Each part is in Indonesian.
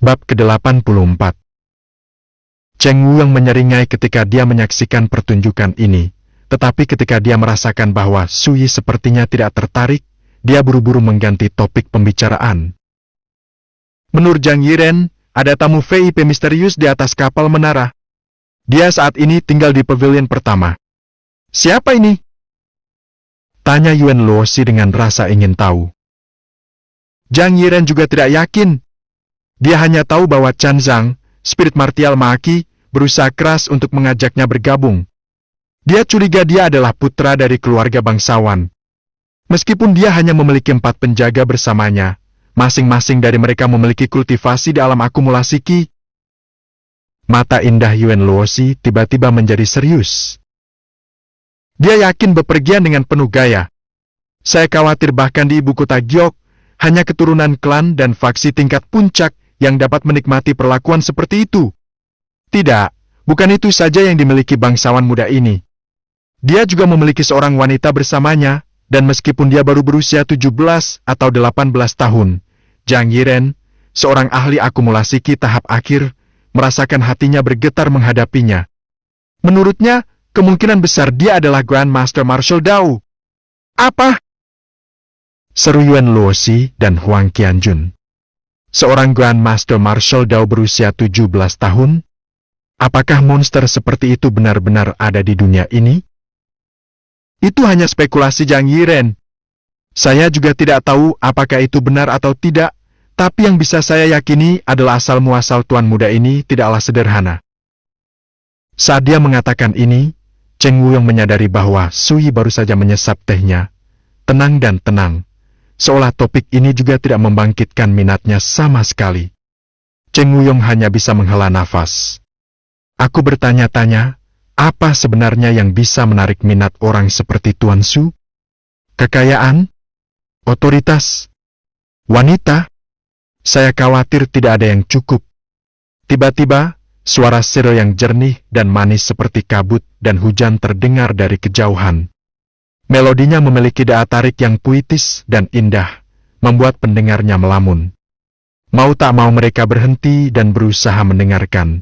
Bab ke-84. Cheng Wuyong menyeringai ketika dia menyaksikan pertunjukan ini, tetapi ketika dia merasakan bahwa Sui sepertinya tidak tertarik, dia buru-buru mengganti topik pembicaraan. Menurut Zhang Yiren, ada tamu VIP misterius di atas kapal menara. Dia saat ini tinggal di pavilion pertama. Siapa ini? Tanya Yuan Luosi dengan rasa ingin tahu. Zhang Yiren juga tidak yakin. Dia hanya tahu bahwa Chan Zhang, spirit martial Maki, berusaha keras untuk mengajaknya bergabung. Dia curiga dia adalah putra dari keluarga bangsawan. Meskipun dia hanya memiliki 4 penjaga bersamanya, masing-masing dari mereka memiliki kultivasi di alam akumulasi Qi. Mata indah Yuan Luosi tiba-tiba menjadi serius. Dia yakin bepergian dengan penuh gaya. Saya khawatir bahkan di ibu kota Giok, hanya keturunan klan dan faksi tingkat puncak yang dapat menikmati perlakuan seperti itu. Tidak, bukan itu saja yang dimiliki bangsawan muda ini. Dia juga memiliki seorang wanita bersamanya, dan meskipun dia baru berusia 17 atau 18 tahun, Zhang Yiren, seorang ahli akumulasi Qi tahap akhir, merasakan hatinya bergetar menghadapinya. Menurutnya, kemungkinan besar dia adalah Grand Master Martial Dao. Apa? Seru Yuan Luosi dan Huang Qianjun. Seorang Grand Master Martial Dao berusia 17 tahun? Apakah monster seperti itu benar-benar ada di dunia ini? Itu hanya spekulasi Zhang Yiren. Saya juga tidak tahu apakah itu benar atau tidak, tapi yang bisa saya yakini adalah asal-muasal tuan muda ini tidaklah sederhana. Saat dia mengatakan ini, Cheng Wuyong menyadari bahwa Sui baru saja menyesap tehnya. Tenang dan tenang. Seolah topik ini juga tidak membangkitkan minatnya sama sekali. Cheng Wuyong hanya bisa menghela nafas. Aku bertanya-tanya, apa sebenarnya yang bisa menarik minat orang seperti Tuan Su? Kekayaan? Otoritas? Wanita? Saya khawatir tidak ada yang cukup. Tiba-tiba, suara Shiro yang jernih dan manis seperti kabut dan hujan terdengar dari kejauhan. Melodinya memiliki daya tarik yang puitis dan indah, membuat pendengarnya melamun. Mau tak mau mereka berhenti dan berusaha mendengarkan.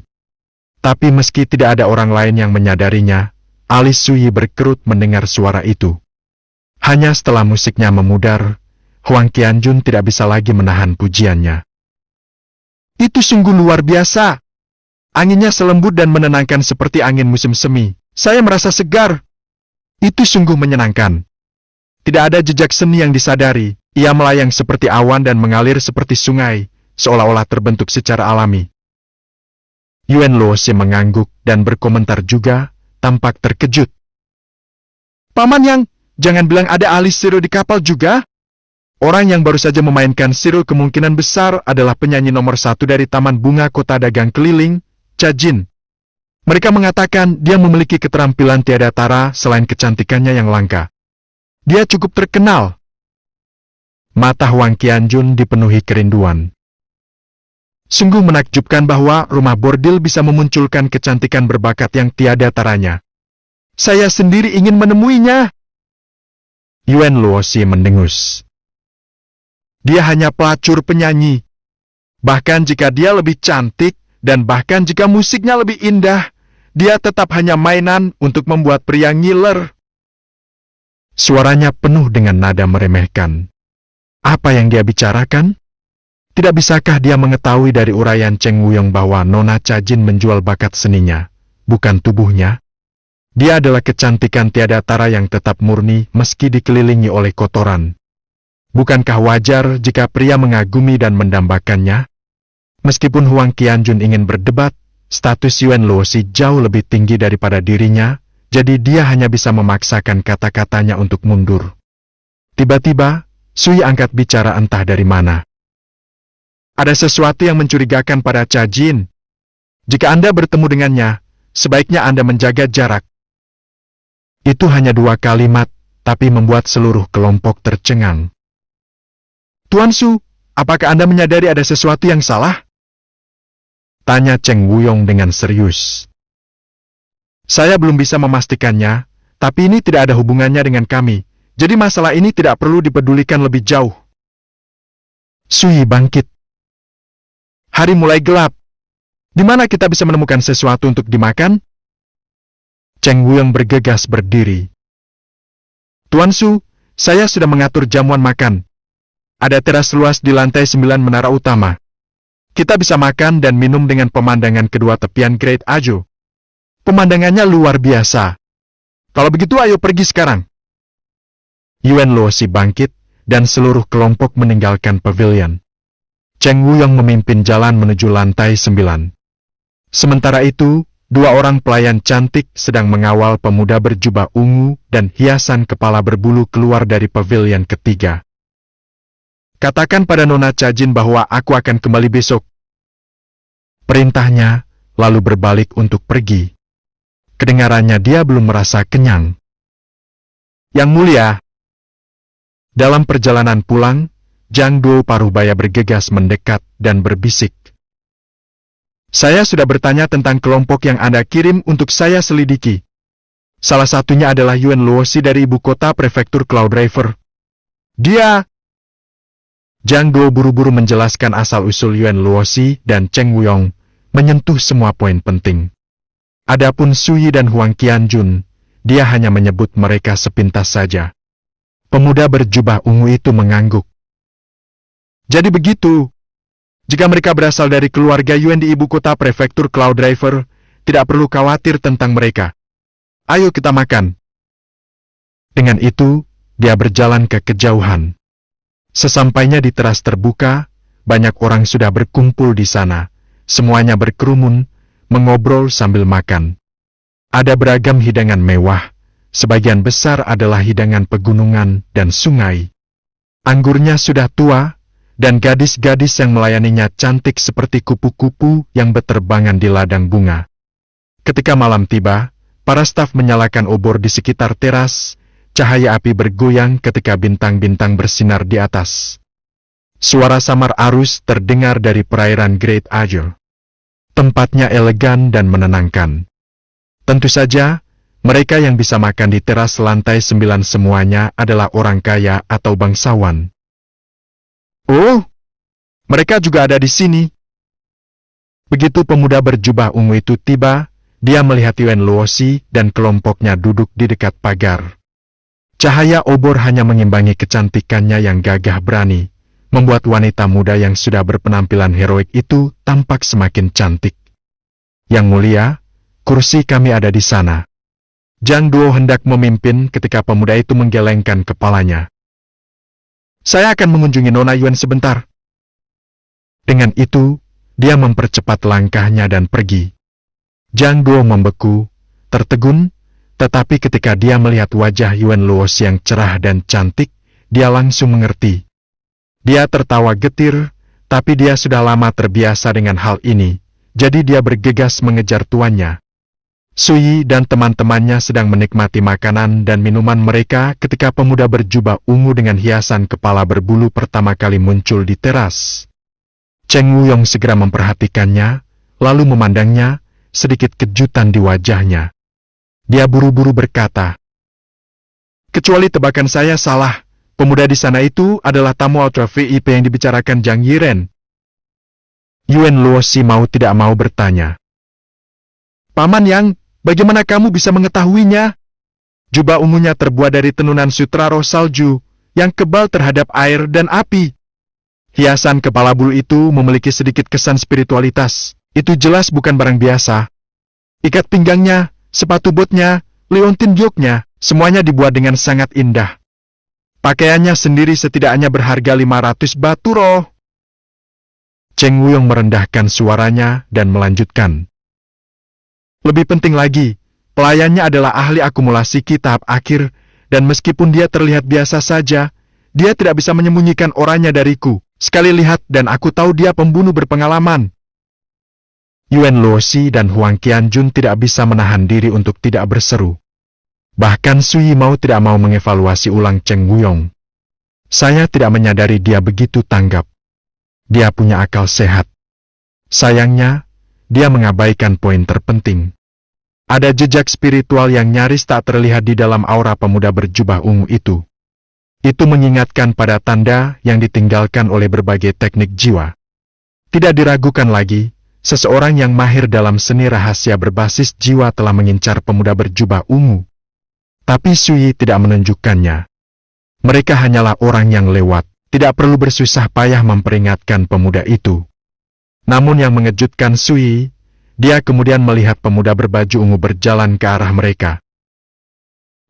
Tapi meski tidak ada orang lain yang menyadarinya, alis Sui berkerut mendengar suara itu. Hanya setelah musiknya memudar, Huang Qianjun tidak bisa lagi menahan pujiannya. Itu sungguh luar biasa. Anginnya selembut dan menenangkan seperti angin musim semi. Saya merasa segar. Itu sungguh menyenangkan. Tidak ada jejak seni yang disadari. Ia melayang seperti awan dan mengalir seperti sungai, seolah-olah terbentuk secara alami. Yuan Luosi mengangguk dan berkomentar juga, tampak terkejut. Paman Yang, jangan bilang ada ahli Shiro di kapal juga? Orang yang baru saja memainkan Shiro kemungkinan besar adalah penyanyi nomor 1 dari Taman Bunga Kota Dagang Keliling, Cha Jin. Mereka mengatakan dia memiliki keterampilan tiada tara selain kecantikannya yang langka. Dia cukup terkenal. Mata Huang Qianjun dipenuhi kerinduan. Sungguh menakjubkan bahwa rumah bordil bisa memunculkan kecantikan berbakat yang tiada taranya. Saya sendiri ingin menemuinya. Yuan Luosi mendengus. Dia hanya pelacur penyanyi. Bahkan jika dia lebih cantik, dan bahkan jika musiknya lebih indah, dia tetap hanya mainan untuk membuat pria ngiler. Suaranya penuh dengan nada meremehkan. Apa yang dia bicarakan? Tidak bisakah dia mengetahui dari uraian Cheng Wuyong bahwa Nona Cha Jin menjual bakat seninya, bukan tubuhnya? Dia adalah kecantikan tiada tara yang tetap murni meski dikelilingi oleh kotoran. Bukankah wajar jika pria mengagumi dan mendambakannya? Meskipun Huang Qianjun ingin berdebat, status Yuan Luosi jauh lebih tinggi daripada dirinya, jadi dia hanya bisa memaksakan kata-katanya untuk mundur. Tiba-tiba, Sui angkat bicara entah dari mana. Ada sesuatu yang mencurigakan pada Cha Jin. Jika Anda bertemu dengannya, sebaiknya Anda menjaga jarak. Itu hanya 2 kalimat, tapi membuat seluruh kelompok tercengang. Tuan Su, apakah Anda menyadari ada sesuatu yang salah? Tanya Cheng Wuyong dengan serius. Saya belum bisa memastikannya, tapi ini tidak ada hubungannya dengan kami, jadi masalah ini tidak perlu dipedulikan lebih jauh. Sui bangkit. Hari mulai gelap. Di mana kita bisa menemukan sesuatu untuk dimakan? Cheng Wuyong bergegas berdiri. Tuan Su, saya sudah mengatur jamuan makan. Ada teras luas di lantai 9 menara utama. Kita bisa makan dan minum dengan pemandangan kedua tepian Great Ajo. Pemandangannya luar biasa. Kalau begitu ayo pergi sekarang. Yuan Luosi bangkit, dan seluruh kelompok meninggalkan pavilion. Cheng Wuyong memimpin jalan menuju lantai 9. Sementara itu, dua orang pelayan cantik sedang mengawal pemuda berjubah ungu dan hiasan kepala berbulu keluar dari pavilion ketiga. Katakan pada Nona Cajin bahwa aku akan kembali besok. Perintahnya, lalu berbalik untuk pergi. Kedengarannya dia belum merasa kenyang. Yang mulia. Dalam perjalanan pulang, Zhang Duo Parubaya bergegas mendekat dan berbisik. Saya sudah bertanya tentang kelompok yang Anda kirim untuk saya selidiki. Salah satunya adalah Yuan Luosi dari ibu kota prefektur Cloud River. Zhang Duo buru-buru menjelaskan asal-usul Yuan Luosi dan Cheng Wuyong, menyentuh semua poin penting. Adapun Suyi dan Huang Qianjun, dia hanya menyebut mereka sepintas saja. Pemuda berjubah ungu itu mengangguk. Jadi begitu. Jika mereka berasal dari keluarga Yuan di ibu kota prefektur Cloud River, tidak perlu khawatir tentang mereka. Ayo kita makan. Dengan itu, dia berjalan ke kejauhan. Sesampainya di teras terbuka, banyak orang sudah berkumpul di sana. Semuanya berkerumun, mengobrol sambil makan. Ada beragam hidangan mewah, sebagian besar adalah hidangan pegunungan dan sungai. Anggurnya sudah tua, dan gadis-gadis yang melayaninya cantik seperti kupu-kupu yang berterbangan di ladang bunga. Ketika malam tiba, para staf menyalakan obor di sekitar teras, cahaya api bergoyang ketika bintang-bintang bersinar di atas. Suara samar arus terdengar dari perairan Great Ajo. Tempatnya elegan dan menenangkan. Tentu saja, mereka yang bisa makan di teras lantai 9 semuanya adalah orang kaya atau bangsawan. Oh, mereka juga ada di sini. Begitu pemuda berjubah ungu itu tiba, dia melihat Yuan Luosi dan kelompoknya duduk di dekat pagar. Cahaya obor hanya mengimbangi kecantikannya yang gagah berani, membuat wanita muda yang sudah berpenampilan heroik itu tampak semakin cantik. Yang mulia, kursi kami ada di sana. Zhang Duo hendak memimpin ketika pemuda itu menggelengkan kepalanya. Saya akan mengunjungi Nona Yuan sebentar. Dengan itu, dia mempercepat langkahnya dan pergi. Zhang Duo membeku, tertegun, tetapi ketika dia melihat wajah Yuan Luosi yang cerah dan cantik, dia langsung mengerti. Dia tertawa getir, tapi dia sudah lama terbiasa dengan hal ini, jadi dia bergegas mengejar tuannya. Suyi dan teman-temannya sedang menikmati makanan dan minuman mereka ketika pemuda berjubah ungu dengan hiasan kepala berbulu pertama kali muncul di teras. Cheng Wuyong segera memperhatikannya, lalu memandangnya, sedikit kejutan di wajahnya. Dia buru-buru berkata, "Kecuali tebakan saya salah, pemuda di sana itu adalah tamu Ultra VIP yang dibicarakan Zhang Yiren." Yuan Luosi mau tidak mau bertanya, "Paman Yang, bagaimana kamu bisa mengetahuinya?" Jubah ungunya terbuat dari tenunan sutra roh salju, yang kebal terhadap air dan api. Hiasan kepala bulu itu memiliki sedikit kesan spiritualitas, itu jelas bukan barang biasa. Ikat pinggangnya, sepatu botnya, leontin joknya, semuanya dibuat dengan sangat indah. Pakaiannya sendiri setidaknya berharga 500 batu roh. Cheng Wuyong merendahkan suaranya dan melanjutkan. Lebih penting lagi, pelayannya adalah ahli akumulasi kitab akhir, dan meskipun dia terlihat biasa saja, dia tidak bisa menyembunyikan orangnya dariku. Sekali lihat dan aku tahu dia pembunuh berpengalaman. Yuan Luosi dan Huang Qianjun tidak bisa menahan diri untuk tidak berseru. Bahkan Suyi mau tidak mau mengevaluasi ulang Cheng Wuyong. Saya tidak menyadari dia begitu tanggap. Dia punya akal sehat. Sayangnya, dia mengabaikan poin terpenting. Ada jejak spiritual yang nyaris tak terlihat di dalam aura pemuda berjubah ungu itu. Itu mengingatkan pada tanda yang ditinggalkan oleh berbagai teknik jiwa. Tidak diragukan lagi, seseorang yang mahir dalam seni rahasia berbasis jiwa telah mengincar pemuda berjubah ungu. Tapi Sui tidak menunjukkannya. Mereka hanyalah orang yang lewat, tidak perlu bersusah payah memperingatkan pemuda itu. Namun yang mengejutkan Sui, dia kemudian melihat pemuda berbaju ungu berjalan ke arah mereka.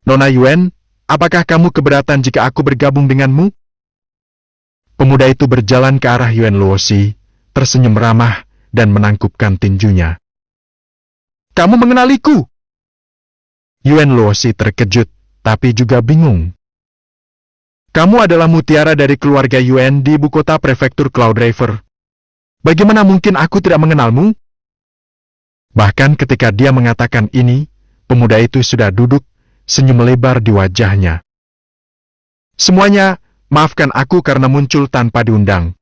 Nona Yuan, apakah kamu keberatan jika aku bergabung denganmu? Pemuda itu berjalan ke arah Yuan Luosi, tersenyum ramah, dan menangkupkan tinjunya. Kamu mengenaliku? Yuan Luosi terkejut, tapi juga bingung. Kamu adalah mutiara dari keluarga Yuan di ibu kota prefektur Cloud River. Bagaimana mungkin aku tidak mengenalmu? Bahkan ketika dia mengatakan ini, pemuda itu sudah duduk, senyum lebar di wajahnya. Semuanya, maafkan aku karena muncul tanpa diundang.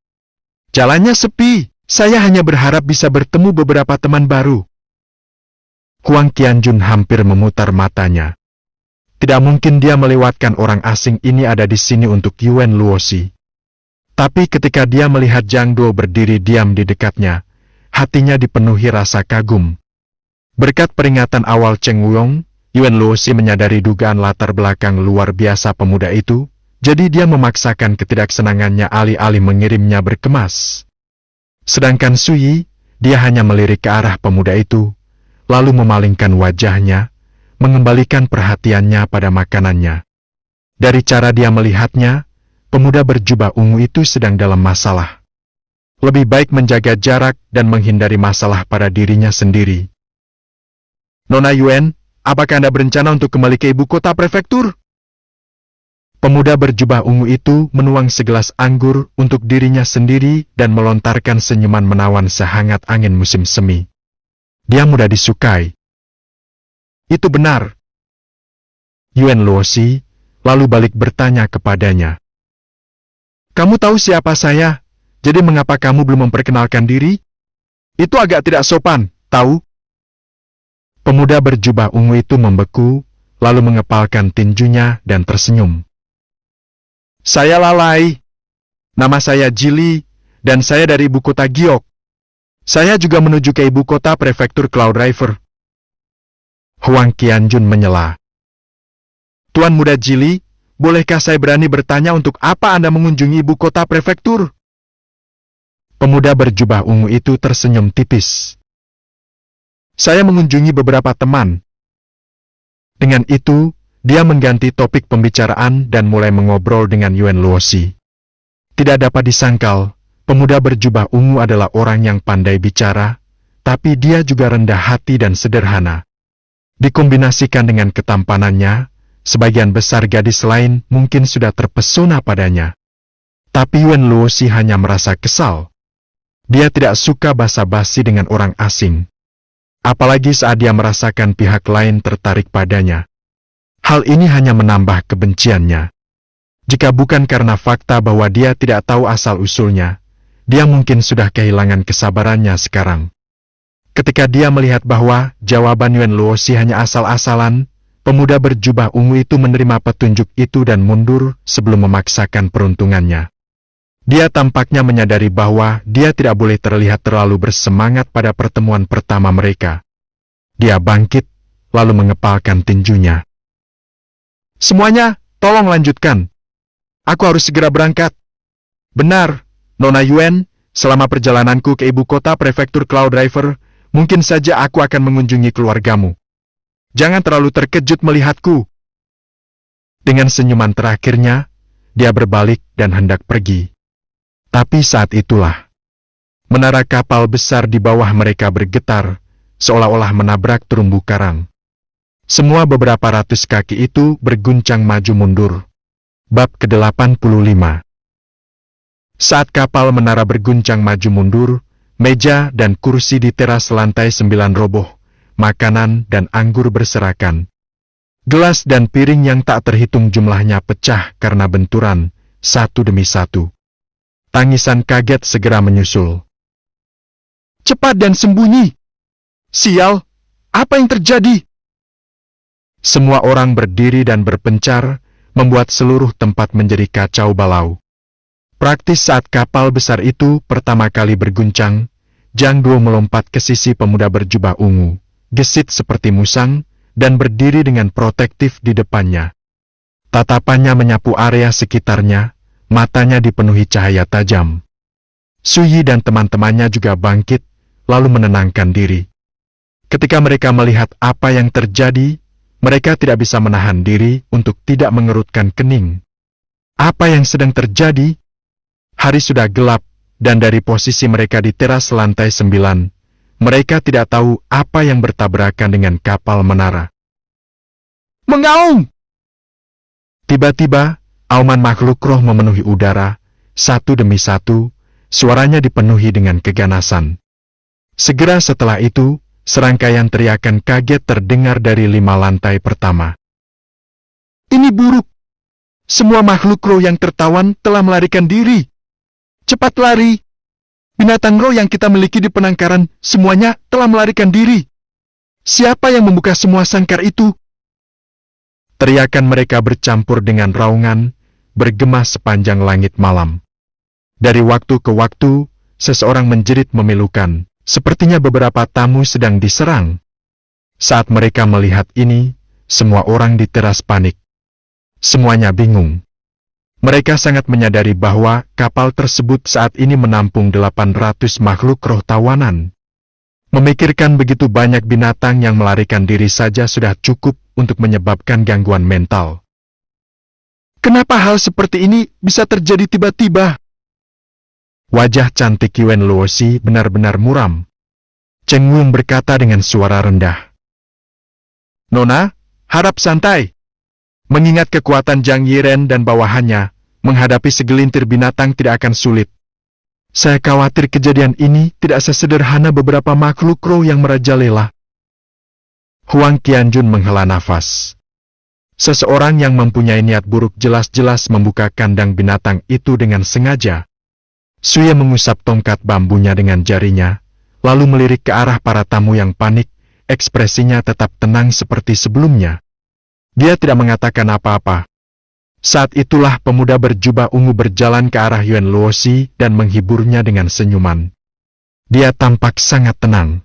Jalannya sepi, saya hanya berharap bisa bertemu beberapa teman baru. Huang Qianjun hampir memutar matanya. Tidak mungkin dia melewatkan orang asing ini ada di sini untuk Yuan Luosi. Tapi ketika dia melihat Zhang Duo berdiri diam di dekatnya, hatinya dipenuhi rasa kagum. Berkat peringatan awal Cheng Wuyong, Yuan Luosi menyadari dugaan latar belakang luar biasa pemuda itu, jadi dia memaksakan ketidaksenangannya alih-alih mengirimnya berkemas. Sedangkan Sui, dia hanya melirik ke arah pemuda itu, lalu memalingkan wajahnya, mengembalikan perhatiannya pada makanannya. Dari cara dia melihatnya, pemuda berjubah ungu itu sedang dalam masalah. Lebih baik menjaga jarak dan menghindari masalah pada dirinya sendiri. Nona Yuan, apakah Anda berencana untuk kembali ke ibu kota prefektur? Pemuda berjubah ungu itu menuang segelas anggur untuk dirinya sendiri dan melontarkan senyuman menawan sehangat angin musim semi. Dia mudah disukai. Itu benar. Yuan Luosi lalu balik bertanya kepadanya. Kamu tahu siapa saya? Jadi mengapa kamu belum memperkenalkan diri? Itu agak tidak sopan, tahu? Pemuda berjubah ungu itu membeku, lalu mengepalkan tinjunya dan tersenyum. Saya lalai. Nama saya Jili, dan saya dari ibu kota Giok. Saya juga menuju ke ibu kota prefektur Cloud River. Huang Qianjun menyela. Tuan muda Jili, bolehkah saya berani bertanya untuk apa Anda mengunjungi ibu kota prefektur? Pemuda berjubah ungu itu tersenyum tipis. Saya mengunjungi beberapa teman. Dengan itu, dia mengganti topik pembicaraan dan mulai mengobrol dengan Yuan Luosi. Tidak dapat disangkal, pemuda berjubah ungu adalah orang yang pandai bicara, tapi dia juga rendah hati dan sederhana. Dikombinasikan dengan ketampanannya, sebagian besar gadis lain mungkin sudah terpesona padanya. Tapi Yuan Luosi hanya merasa kesal. Dia tidak suka basa-basi dengan orang asing. Apalagi saat dia merasakan pihak lain tertarik padanya. Hal ini hanya menambah kebenciannya. Jika bukan karena fakta bahwa dia tidak tahu asal-usulnya, dia mungkin sudah kehilangan kesabarannya sekarang. Ketika dia melihat bahwa jawaban Yuan Luosi hanya asal-asalan, pemuda berjubah ungu itu menerima petunjuk itu dan mundur sebelum memaksakan peruntungannya. Dia tampaknya menyadari bahwa dia tidak boleh terlihat terlalu bersemangat pada pertemuan pertama mereka. Dia bangkit, lalu mengepalkan tinjunya. Semuanya, tolong lanjutkan. Aku harus segera berangkat. Benar, Nona Yuan, selama perjalananku ke ibu kota prefektur Cloud River, mungkin saja aku akan mengunjungi keluargamu. Jangan terlalu terkejut melihatku. Dengan senyuman terakhirnya, dia berbalik dan hendak pergi. Tapi saat itulah, menara kapal besar di bawah mereka bergetar, seolah-olah menabrak terumbu karang. Semua beberapa ratus kaki itu berguncang maju mundur. Bab ke-85. Saat kapal menara berguncang maju mundur, meja dan kursi di teras lantai 9 roboh, makanan dan anggur berserakan. Gelas dan piring yang tak terhitung jumlahnya pecah karena benturan, satu demi satu. Tangisan kaget segera menyusul. Cepat dan sembunyi! Sial, apa yang terjadi? Semua orang berdiri dan berpencar, membuat seluruh tempat menjadi kacau balau. Praktis saat kapal besar itu pertama kali berguncang, Jang Duo melompat ke sisi pemuda berjubah ungu, gesit seperti musang, dan berdiri dengan protektif di depannya. Tatapannya menyapu area sekitarnya, matanya dipenuhi cahaya tajam. Suyi dan teman-temannya juga bangkit, lalu menenangkan diri. Ketika mereka melihat apa yang terjadi, mereka tidak bisa menahan diri untuk tidak mengerutkan kening. Apa yang sedang terjadi? Hari sudah gelap, dan dari posisi mereka di teras lantai 9, mereka tidak tahu apa yang bertabrakan dengan kapal menara. Mengaum! Tiba-tiba, auman makhluk roh memenuhi udara, satu demi satu, suaranya dipenuhi dengan keganasan. Segera setelah itu, serangkaian teriakan kaget terdengar dari 5 lantai pertama. Ini buruk! Semua makhluk roh yang tertawan telah melarikan diri. Cepat lari! Binatang roh yang kita miliki di penangkaran semuanya telah melarikan diri. Siapa yang membuka semua sangkar itu? Teriakan mereka bercampur dengan raungan, bergema sepanjang langit malam. Dari waktu ke waktu, seseorang menjerit memilukan, sepertinya beberapa tamu sedang diserang. Saat mereka melihat ini, semua orang di teras panik. Semuanya bingung. Mereka sangat menyadari bahwa kapal tersebut saat ini menampung 800 makhluk roh tawanan. Memikirkan begitu banyak binatang yang melarikan diri saja sudah cukup untuk menyebabkan gangguan mental. Kenapa hal seperti ini bisa terjadi tiba-tiba? Wajah cantik Yuan Luosi benar-benar muram. Cheng Wung berkata dengan suara rendah. Nona, harap santai. Mengingat kekuatan Zhang Yiren dan bawahannya, menghadapi segelintir binatang tidak akan sulit. Saya khawatir kejadian ini tidak sesederhana beberapa makhluk roh yang merajalela. Huang Qianjun menghela nafas. Seseorang yang mempunyai niat buruk jelas-jelas membuka kandang binatang itu dengan sengaja. Suye mengusap tongkat bambunya dengan jarinya, lalu melirik ke arah para tamu yang panik, ekspresinya tetap tenang seperti sebelumnya. Dia tidak mengatakan apa-apa. Saat itulah pemuda berjubah ungu berjalan ke arah Yuan Luosi dan menghiburnya dengan senyuman. Dia tampak sangat tenang.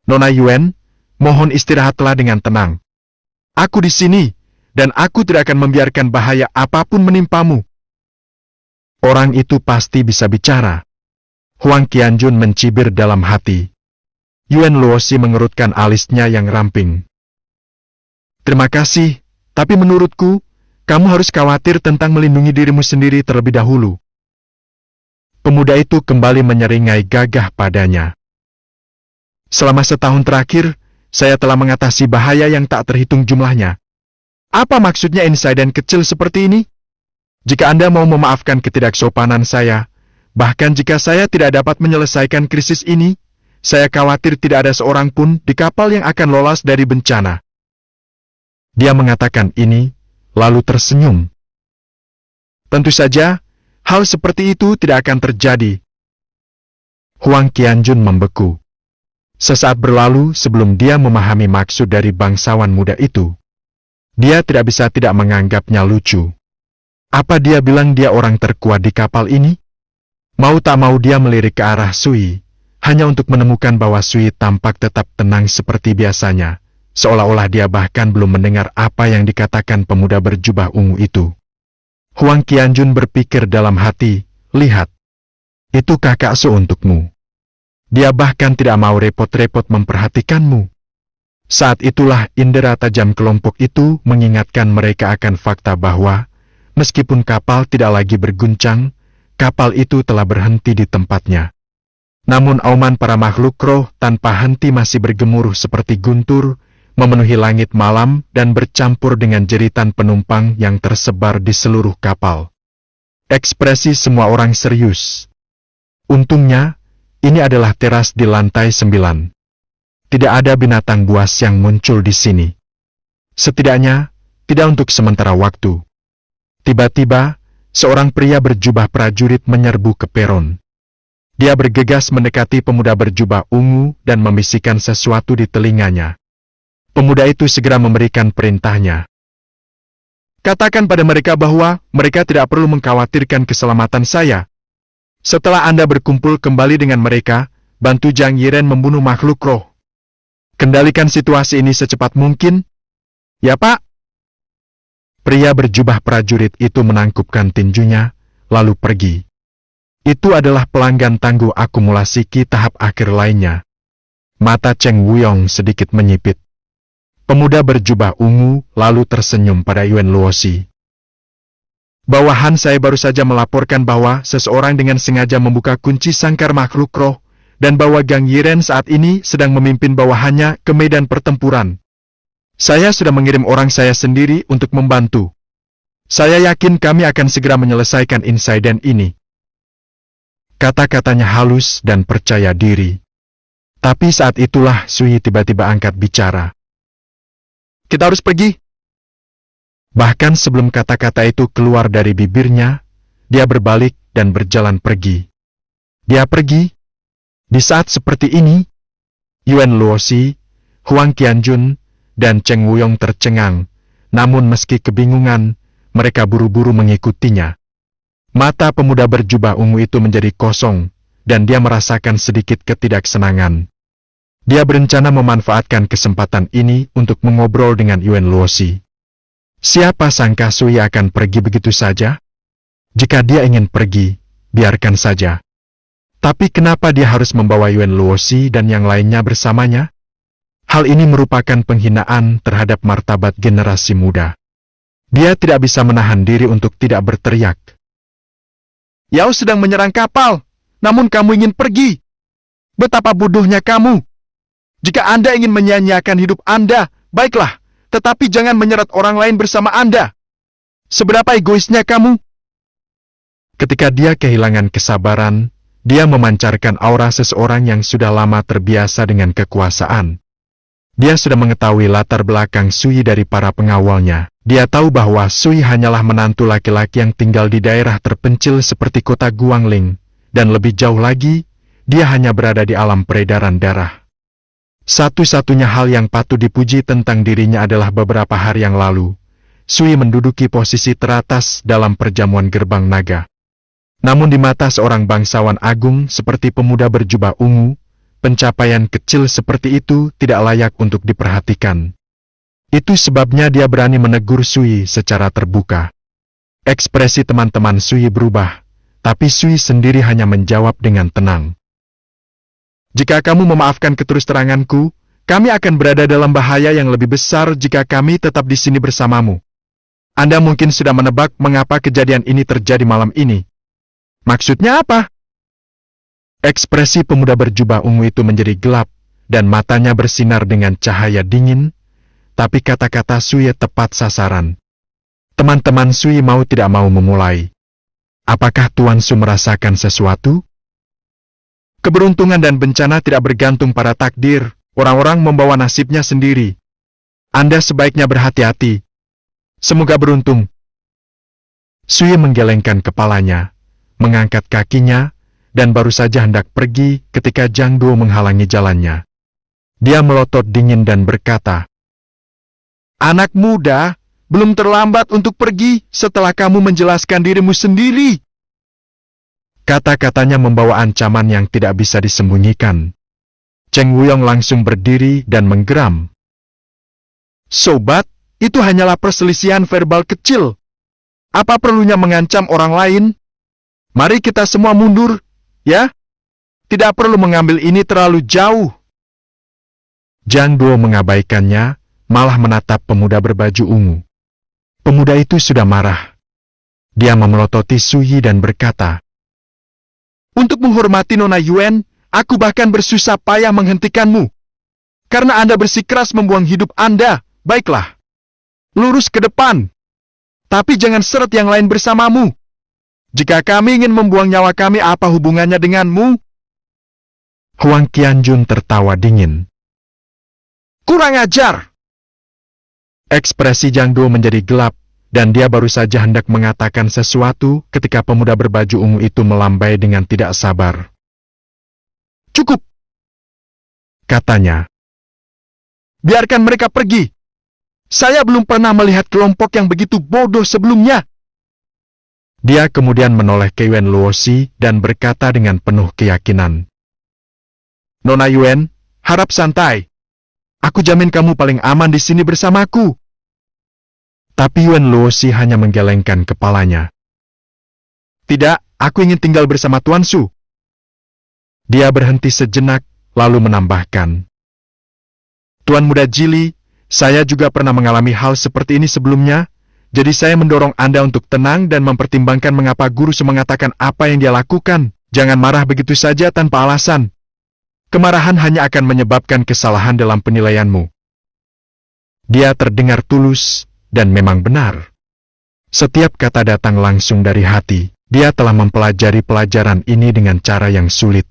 Nona Yuan, mohon istirahatlah dengan tenang. Aku di sini, dan aku tidak akan membiarkan bahaya apapun menimpamu. Orang itu pasti bisa bicara. Huang Qianjun mencibir dalam hati. Yuan Luosi mengerutkan alisnya yang ramping. Terima kasih, tapi menurutku, kamu harus khawatir tentang melindungi dirimu sendiri terlebih dahulu. Pemuda itu kembali menyeringai gagah padanya. Selama setahun terakhir, saya telah mengatasi bahaya yang tak terhitung jumlahnya. Apa maksudnya insiden kecil seperti ini? Jika Anda mau memaafkan ketidaksopanan saya, bahkan jika saya tidak dapat menyelesaikan krisis ini, saya khawatir tidak ada seorang pun di kapal yang akan lolos dari bencana. Dia mengatakan ini, lalu tersenyum. Tentu saja, hal seperti itu tidak akan terjadi. Huang Qianjun membeku. Sesaat berlalu sebelum dia memahami maksud dari bangsawan muda itu. Dia tidak bisa tidak menganggapnya lucu. Apa dia bilang dia orang terkuat di kapal ini? Mau tak mau dia melirik ke arah Sui, hanya untuk menemukan bahwa Sui tampak tetap tenang seperti biasanya. Seolah-olah dia bahkan belum mendengar apa yang dikatakan pemuda berjubah ungu itu. Huang Qianjun berpikir dalam hati, lihat. Itu kakak Su untukmu. Dia bahkan tidak mau repot-repot memperhatikanmu. Saat itulah indera tajam kelompok itu mengingatkan mereka akan fakta bahwa, meskipun kapal tidak lagi berguncang, kapal itu telah berhenti di tempatnya. Namun auman para makhluk roh tanpa henti masih bergemuruh seperti guntur, memenuhi langit malam dan bercampur dengan jeritan penumpang yang tersebar di seluruh kapal. Ekspresi semua orang serius. Untungnya, ini adalah teras di lantai 9. Tidak ada binatang buas yang muncul di sini. Setidaknya, tidak untuk sementara waktu. Tiba-tiba, seorang pria berjubah prajurit menyerbu ke peron. Dia bergegas mendekati pemuda berjubah ungu dan membisikkan sesuatu di telinganya. Pemuda itu segera memberikan perintahnya. Katakan pada mereka bahwa mereka tidak perlu mengkhawatirkan keselamatan saya. Setelah Anda berkumpul kembali dengan mereka, bantu Zhang Yiren membunuh makhluk roh. Kendalikan situasi ini secepat mungkin. Ya, Pak. Pria berjubah prajurit itu menangkupkan tinjunya, lalu pergi. Itu adalah pelanggan tangguh akumulasi ki tahap akhir lainnya. Mata Cheng Wuyong sedikit menyipit. Pemuda berjubah ungu lalu tersenyum pada Yuan Luosi. Bawahan, saya baru saja melaporkan bahwa seseorang dengan sengaja membuka kunci sangkar makhluk roh, dan bahwa Zhang Yiren saat ini sedang memimpin bawahannya ke medan pertempuran. Saya sudah mengirim orang saya sendiri untuk membantu. Saya yakin kami akan segera menyelesaikan insiden ini. Kata-katanya halus dan percaya diri. Tapi saat itulah Sui tiba-tiba angkat bicara. Kita harus pergi. Bahkan sebelum kata-kata itu keluar dari bibirnya, dia berbalik dan berjalan pergi. Dia pergi. Di saat seperti ini, Yuan Luosi, Huang Qianjun, dan Cheng Wuyong tercengang, namun meski kebingungan, mereka buru-buru mengikutinya. Mata pemuda berjubah ungu itu menjadi kosong, dan dia merasakan sedikit ketidaksenangan. Dia berencana memanfaatkan kesempatan ini untuk mengobrol dengan Yuan Luosi. Siapa sangka Sui akan pergi begitu saja? Jika dia ingin pergi, biarkan saja. Tapi kenapa dia harus membawa Yuan Luosi dan yang lainnya bersamanya? Hal ini merupakan penghinaan terhadap martabat generasi muda. Dia tidak bisa menahan diri untuk tidak berteriak. Yao sedang menyerang kapal, namun kamu ingin pergi. Betapa bodohnya kamu. Jika Anda ingin menyia-nyiakan hidup Anda, baiklah, tetapi jangan menyeret orang lain bersama Anda. Seberapa egoisnya kamu? Ketika dia kehilangan kesabaran, dia memancarkan aura seseorang yang sudah lama terbiasa dengan kekuasaan. Dia sudah mengetahui latar belakang Sui dari para pengawalnya. Dia tahu bahwa Sui hanyalah menantu laki-laki yang tinggal di daerah terpencil seperti kota Guangling, dan lebih jauh lagi, dia hanya berada di alam peredaran darah. Satu-satunya hal yang patut dipuji tentang dirinya adalah beberapa hari yang lalu, Sui menduduki posisi teratas dalam perjamuan gerbang naga. Namun di mata seorang bangsawan agung seperti pemuda berjubah ungu, pencapaian kecil seperti itu tidak layak untuk diperhatikan. Itu sebabnya dia berani menegur Sui secara terbuka. Ekspresi teman-teman Sui berubah, tapi Sui sendiri hanya menjawab dengan tenang. Jika kamu memaafkan keterus-teranganku, kami akan berada dalam bahaya yang lebih besar jika kami tetap di sini bersamamu. Anda mungkin sudah menebak mengapa kejadian ini terjadi malam ini. Maksudnya apa? Ekspresi pemuda berjubah ungu itu menjadi gelap, dan matanya bersinar dengan cahaya dingin, tapi kata-kata Sui tepat sasaran. Teman-teman Sui mau tidak mau memulai. Apakah Tuan Su merasakan sesuatu? Keberuntungan dan bencana tidak bergantung pada takdir, orang-orang membawa nasibnya sendiri. Anda sebaiknya berhati-hati. Semoga beruntung. Sui menggelengkan kepalanya, mengangkat kakinya, dan baru saja hendak pergi ketika Zhang Duo menghalangi jalannya. Dia melotot dingin dan berkata, "Anak muda, belum terlambat untuk pergi setelah kamu menjelaskan dirimu sendiri." Kata-katanya membawa ancaman yang tidak bisa disembunyikan. Cheng Wuyong langsung berdiri dan menggeram. "Sobat, itu hanyalah perselisihan verbal kecil. Apa perlunya mengancam orang lain? Mari kita semua mundur, ya? Tidak perlu mengambil ini terlalu jauh." Zhang Duo mengabaikannya, malah menatap pemuda berbaju ungu. Pemuda itu sudah marah. Dia memelototi Sui dan berkata, "Untuk menghormati Nona Yuan, aku bahkan bersusah payah menghentikanmu. Karena Anda bersikeras membuang hidup Anda, baiklah. Lurus ke depan. Tapi jangan seret yang lain bersamamu. Jika kami ingin membuang nyawa kami, apa hubungannya denganmu?" Huang Qianjun tertawa dingin. "Kurang ajar!" Ekspresi Zhang Duo menjadi gelap, dan dia baru saja hendak mengatakan sesuatu ketika pemuda berbaju ungu itu melambai dengan tidak sabar. "Cukup," katanya. "Biarkan mereka pergi. Saya belum pernah melihat kelompok yang begitu bodoh sebelumnya. Dia kemudian menoleh ke Yuan Luosi dan berkata dengan penuh keyakinan. Nona Yuan, harap santai. Aku jamin kamu paling aman di sini bersamaku. Tapi Yuan Luosi hanya menggelengkan kepalanya. Tidak, aku ingin tinggal bersama Tuan Su. Dia berhenti sejenak, lalu menambahkan. Tuan Muda Jili, saya juga pernah mengalami hal seperti ini sebelumnya, jadi saya mendorong Anda untuk tenang dan mempertimbangkan mengapa guru mengatakan apa yang dia lakukan. Jangan marah begitu saja tanpa alasan. Kemarahan hanya akan menyebabkan kesalahan dalam penilaianmu. Dia terdengar tulus, dan memang benar. Setiap kata datang langsung dari hati. Dia telah mempelajari pelajaran ini dengan cara yang sulit.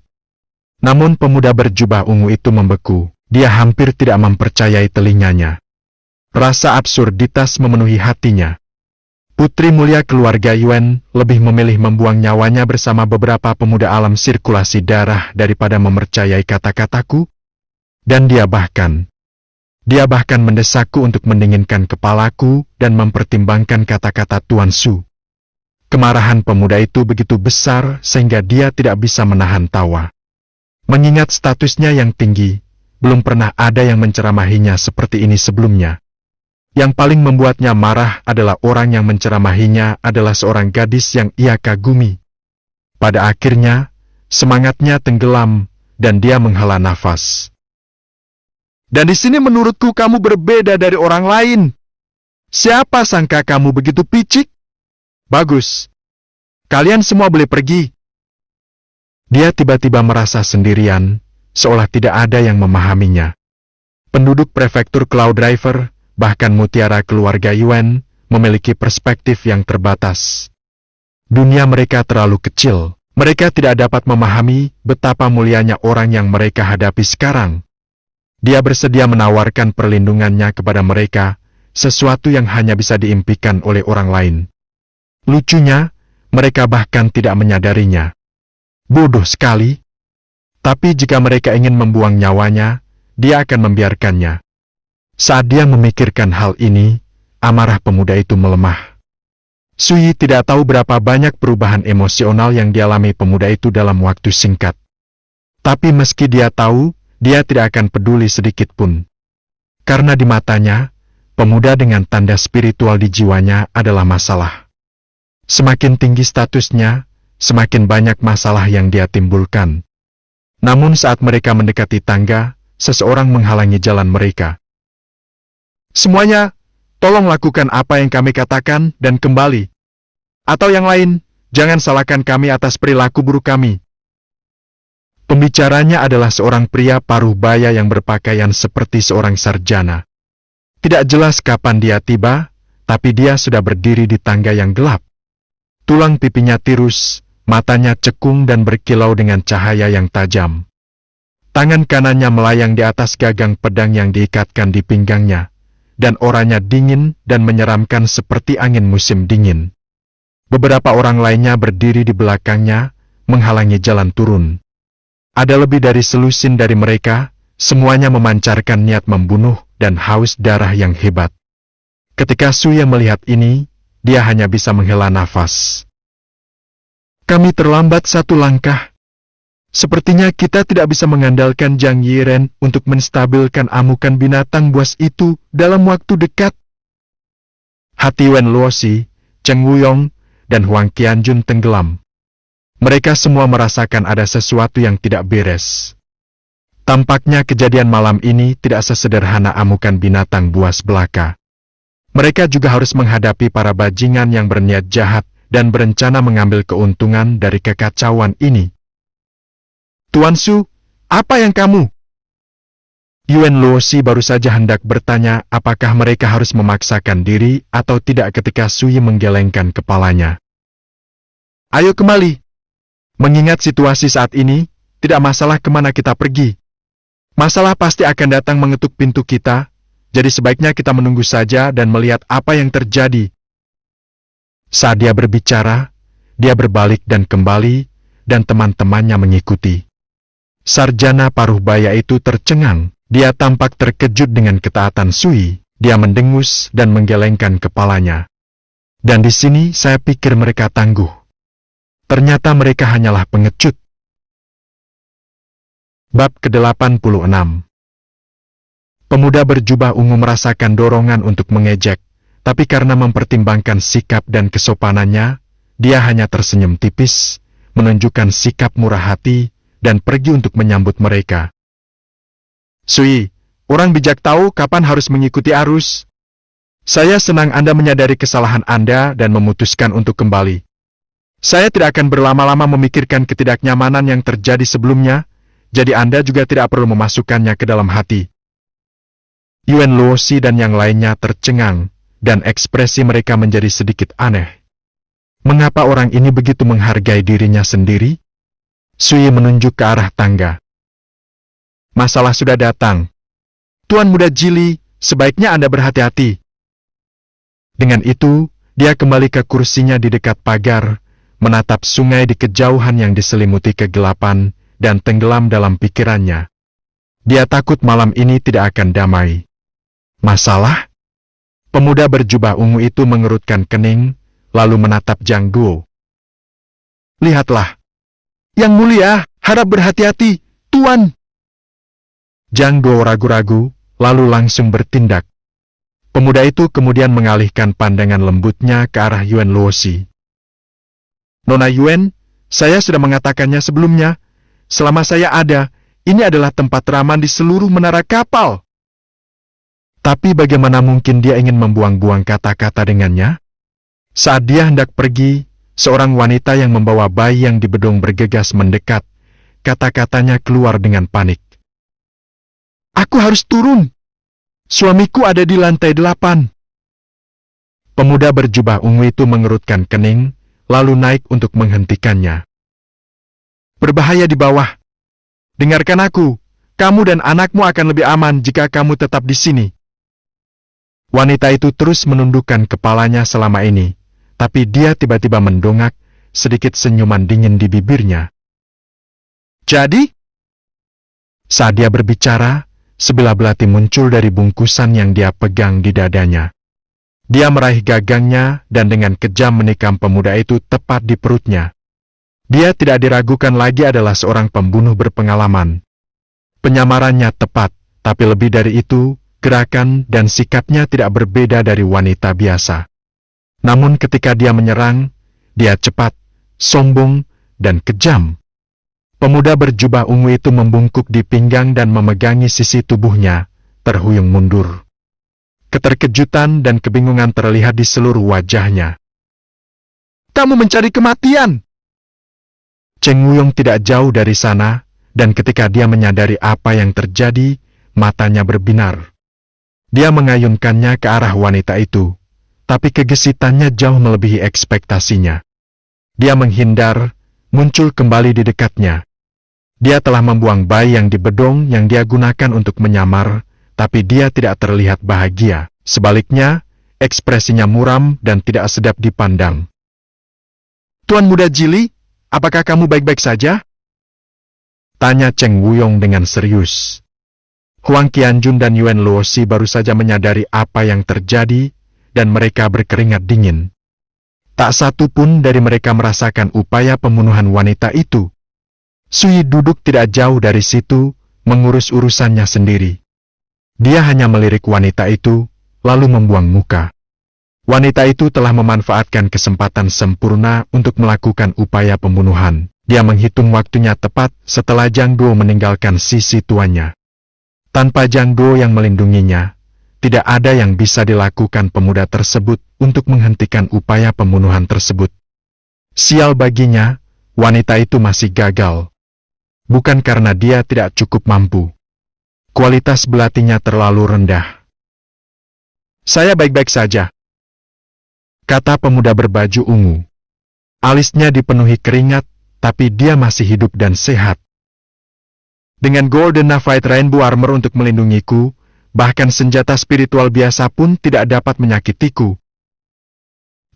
Namun pemuda berjubah ungu itu membeku. Dia hampir tidak mempercayai telinganya. Rasa absurditas memenuhi hatinya. Putri mulia keluarga Yuan lebih memilih membuang nyawanya bersama beberapa pemuda alam sirkulasi darah daripada mempercayai kata-kataku. Dan dia bahkan mendesakku untuk mendinginkan kepalaku dan mempertimbangkan kata-kata Tuan Su. Kemarahan pemuda itu begitu besar sehingga dia tidak bisa menahan tawa. Mengingat statusnya yang tinggi, belum pernah ada yang menceramahinya seperti ini sebelumnya. Yang paling membuatnya marah adalah orang yang menceramahinya adalah seorang gadis yang ia kagumi. Pada akhirnya, semangatnya tenggelam dan dia menghela nafas. Dan di sini menurutku kamu berbeda dari orang lain. Siapa sangka kamu begitu picik? Bagus. Kalian semua boleh pergi. Dia tiba-tiba merasa sendirian, seolah tidak ada yang memahaminya. Penduduk prefektur Cloud Driver, bahkan mutiara keluarga Yuan, memiliki perspektif yang terbatas. Dunia mereka terlalu kecil. Mereka tidak dapat memahami betapa mulianya orang yang mereka hadapi sekarang. Dia bersedia menawarkan perlindungannya kepada mereka, sesuatu yang hanya bisa diimpikan oleh orang lain. Lucunya, mereka bahkan tidak menyadarinya. Bodoh sekali. Tapi jika mereka ingin membuang nyawanya, dia akan membiarkannya. Saat dia memikirkan hal ini, amarah pemuda itu melemah. Sui tidak tahu berapa banyak perubahan emosional yang dialami pemuda itu dalam waktu singkat. Tapi meski dia tahu, dia tidak akan peduli sedikit pun. Karena di matanya, pemuda dengan tanda spiritual di jiwanya adalah masalah. Semakin tinggi statusnya, semakin banyak masalah yang dia timbulkan. Namun saat mereka mendekati tangga, seseorang menghalangi jalan mereka. Semuanya, tolong lakukan apa yang kami katakan dan kembali. Atau yang lain, jangan salahkan kami atas perilaku buruk kami. Pembicaranya adalah seorang pria paruh baya yang berpakaian seperti seorang sarjana. Tidak jelas kapan dia tiba, tapi dia sudah berdiri di tangga yang gelap. Tulang pipinya tirus, matanya cekung dan berkilau dengan cahaya yang tajam. Tangan kanannya melayang di atas gagang pedang yang diikatkan di pinggangnya, dan oranya dingin dan menyeramkan seperti angin musim dingin. Beberapa orang lainnya berdiri di belakangnya, menghalangi jalan turun. Ada lebih dari selusin dari mereka, semuanya memancarkan niat membunuh dan haus darah yang hebat. Ketika Sui melihat ini, dia hanya bisa menghela nafas. Kami terlambat satu langkah. Sepertinya kita tidak bisa mengandalkan Zhang Yiren untuk menstabilkan amukan binatang buas itu dalam waktu dekat. Hati Wen Luosi, Cheng Wuyong, dan Huang Qianjun tenggelam. Mereka semua merasakan ada sesuatu yang tidak beres. Tampaknya kejadian malam ini tidak sesederhana amukan binatang buas belaka. Mereka juga harus menghadapi para bajingan yang berniat jahat dan berencana mengambil keuntungan dari kekacauan ini. Tuan Su, apa yang kamu? Yuan Luosi baru saja hendak bertanya apakah mereka harus memaksakan diri atau tidak ketika Sui menggelengkan kepalanya. Ayo kembali. Mengingat situasi saat ini, tidak masalah kemana kita pergi. Masalah pasti akan datang mengetuk pintu kita, jadi sebaiknya kita menunggu saja dan melihat apa yang terjadi. Saat dia berbicara, dia berbalik dan kembali, dan teman-temannya mengikuti. Sarjana paruh baya itu tercengang. Dia tampak terkejut dengan ketaatan Sui. Dia mendengus dan menggelengkan kepalanya. Dan di sini saya pikir mereka tangguh. Ternyata mereka hanyalah pengecut. Bab ke-86. Pemuda berjubah ungu merasakan dorongan untuk mengejek, tapi karena mempertimbangkan sikap dan kesopanannya, dia hanya tersenyum tipis, menunjukkan sikap murah hati, dan pergi untuk menyambut mereka. Sui, orang bijak tahu kapan harus mengikuti arus. Saya senang Anda menyadari kesalahan Anda dan memutuskan untuk kembali. Saya tidak akan berlama-lama memikirkan ketidaknyamanan yang terjadi sebelumnya, jadi Anda juga tidak perlu memasukkannya ke dalam hati. Yuan Luosi dan yang lainnya tercengang, dan ekspresi mereka menjadi sedikit aneh. Mengapa orang ini begitu menghargai dirinya sendiri? Sui menunjuk ke arah tangga. Masalah sudah datang. Tuan Muda Jili, sebaiknya Anda berhati-hati. Dengan itu, dia kembali ke kursinya di dekat pagar, menatap sungai di kejauhan yang diselimuti kegelapan dan tenggelam dalam pikirannya. Dia takut malam ini tidak akan damai. Masalah? Pemuda berjubah ungu itu mengerutkan kening, lalu menatap Zhang Duo. Lihatlah. Yang mulia, harap berhati-hati, Tuan. Zhang Duo ragu-ragu, lalu langsung bertindak. Pemuda itu kemudian mengalihkan pandangan lembutnya ke arah Yuan Luosi. Nona Yuan, saya sudah mengatakannya sebelumnya. Selama saya ada, ini adalah tempat raman di seluruh menara kapal. Tapi bagaimana mungkin dia ingin membuang-buang kata-kata dengannya? Saat dia hendak pergi, seorang wanita yang membawa bayi yang di bedong bergegas mendekat. Kata-katanya keluar dengan panik. Aku harus turun. Suamiku ada di lantai 8. Pemuda berjubah ungu itu mengerutkan kening, lalu naik untuk menghentikannya. Berbahaya di bawah. Dengarkan aku, kamu dan anakmu akan lebih aman jika kamu tetap di sini. Wanita itu terus menundukkan kepalanya selama ini, tapi dia tiba-tiba mendongak, sedikit senyuman dingin di bibirnya. Jadi? Saat dia berbicara, sebilah belati muncul dari bungkusan yang dia pegang di dadanya. Dia meraih gagangnya dan dengan kejam menikam pemuda itu tepat di perutnya. Dia tidak diragukan lagi adalah seorang pembunuh berpengalaman. Penyamarannya tepat, tapi lebih dari itu, gerakan dan sikapnya tidak berbeda dari wanita biasa. Namun ketika dia menyerang, dia cepat, sombong, dan kejam. Pemuda berjubah ungu itu membungkuk di pinggang dan memegangi sisi tubuhnya, terhuyung mundur. Keterkejutan dan kebingungan terlihat di seluruh wajahnya. Kamu mencari kematian! Cheng Wuyong tidak jauh dari sana, dan ketika dia menyadari apa yang terjadi, matanya berbinar. Dia mengayunkannya ke arah wanita itu, tapi kegesitannya jauh melebihi ekspektasinya. Dia menghindar, muncul kembali di dekatnya. Dia telah membuang bayi yang di bedong yang dia gunakan untuk menyamar, tapi dia tidak terlihat bahagia. Sebaliknya, ekspresinya muram dan tidak sedap dipandang. Tuan Muda Jili, apakah kamu baik-baik saja? Tanya Cheng Wuyong dengan serius. Huang Qianjun dan Yuan Luosi baru saja menyadari apa yang terjadi, dan mereka berkeringat dingin. Tak satu pun dari mereka merasakan upaya pembunuhan wanita itu. Sui duduk tidak jauh dari situ, mengurus urusannya sendiri. Dia hanya melirik wanita itu, lalu membuang muka. Wanita itu telah memanfaatkan kesempatan sempurna untuk melakukan upaya pembunuhan. Dia menghitung waktunya tepat setelah Zhang Duo meninggalkan sisi tuannya. Tanpa Zhang Duo yang melindunginya, tidak ada yang bisa dilakukan pemuda tersebut untuk menghentikan upaya pembunuhan tersebut. Sial baginya, wanita itu masih gagal. Bukan karena dia tidak cukup mampu. Kualitas belatinya terlalu rendah. Saya baik-baik saja, kata pemuda berbaju ungu. Alisnya dipenuhi keringat, tapi dia masih hidup dan sehat. Dengan Golden Navite Rainbow Armor untuk melindungiku, bahkan senjata spiritual biasa pun tidak dapat menyakitiku.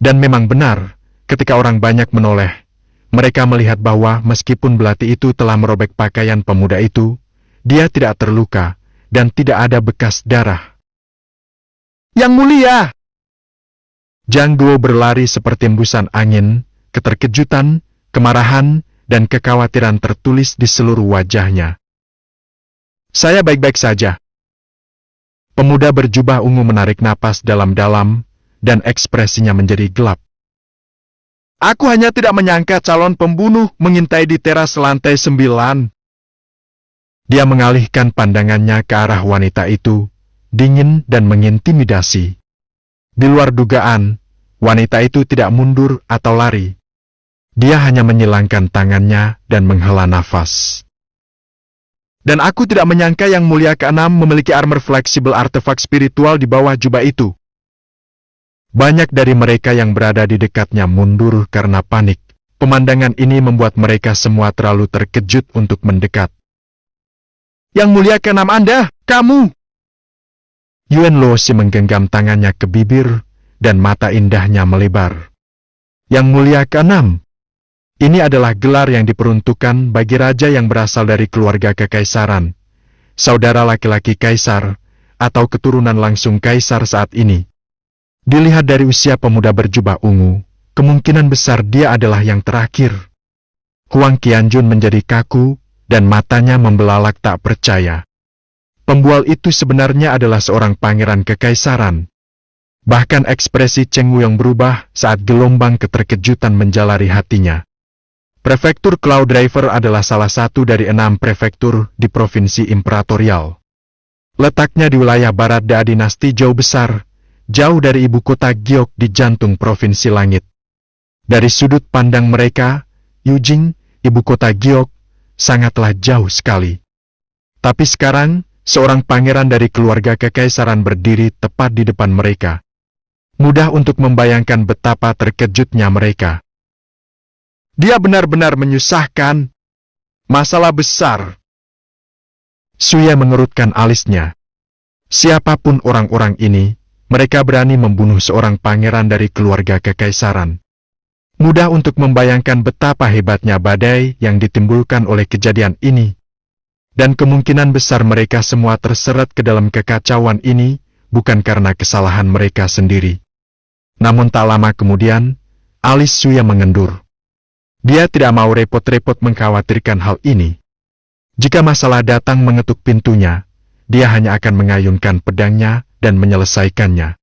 Dan memang benar, ketika orang banyak menoleh, mereka melihat bahwa meskipun belati itu telah merobek pakaian pemuda itu, dia tidak terluka, dan tidak ada bekas darah. Yang mulia! Zhang Duo berlari seperti embusan angin, keterkejutan, kemarahan, dan kekhawatiran tertulis di seluruh wajahnya. Saya baik-baik saja. Pemuda berjubah ungu menarik napas dalam-dalam, dan ekspresinya menjadi gelap. Aku hanya tidak menyangka calon pembunuh mengintai di teras lantai 9. Dia mengalihkan pandangannya ke arah wanita itu, dingin dan mengintimidasi. Di luar dugaan, wanita itu tidak mundur atau lari. Dia hanya menyilangkan tangannya dan menghela nafas. Dan aku tidak menyangka Yang Mulia ke-6 memiliki armor fleksibel artefak spiritual di bawah jubah itu. Banyak dari mereka yang berada di dekatnya mundur karena panik. Pemandangan ini membuat mereka semua terlalu terkejut untuk mendekat. Yang Mulia ke-6 Anda, kamu! Yuan Luosi menggenggam tangannya ke bibir, dan mata indahnya melebar. Yang Mulia ke-6, ini adalah gelar yang diperuntukkan bagi raja yang berasal dari keluarga kekaisaran, saudara laki-laki kaisar, atau keturunan langsung kaisar saat ini. Dilihat dari usia pemuda berjubah ungu, kemungkinan besar dia adalah yang terakhir. Huang Qianjun menjadi kaku, dan matanya membelalak tak percaya. Pembual itu sebenarnya adalah seorang pangeran kekaisaran. Bahkan ekspresi Cheng Wuyong berubah saat gelombang keterkejutan menjalari hatinya. Prefektur Cloud River adalah salah satu dari 6 prefektur di Provinsi Imperatorial. Letaknya di wilayah barat dinasti Zhou besar, jauh dari ibu kota Giok di jantung Provinsi Langit. Dari sudut pandang mereka, Yujing, ibu kota Giok, sangatlah jauh sekali. Tapi sekarang, seorang pangeran dari keluarga kekaisaran berdiri tepat di depan mereka. Mudah untuk membayangkan betapa terkejutnya mereka. Dia benar-benar menyusahkan. Masalah besar. Suya mengerutkan alisnya. Siapapun orang-orang ini, mereka berani membunuh seorang pangeran dari keluarga kekaisaran. Mudah untuk membayangkan betapa hebatnya badai yang ditimbulkan oleh kejadian ini. Dan kemungkinan besar mereka semua terseret ke dalam kekacauan ini, bukan karena kesalahan mereka sendiri. Namun tak lama kemudian, alis Suya mengendur. Dia tidak mau repot-repot mengkhawatirkan hal ini. Jika masalah datang mengetuk pintunya, dia hanya akan mengayunkan pedangnya dan menyelesaikannya.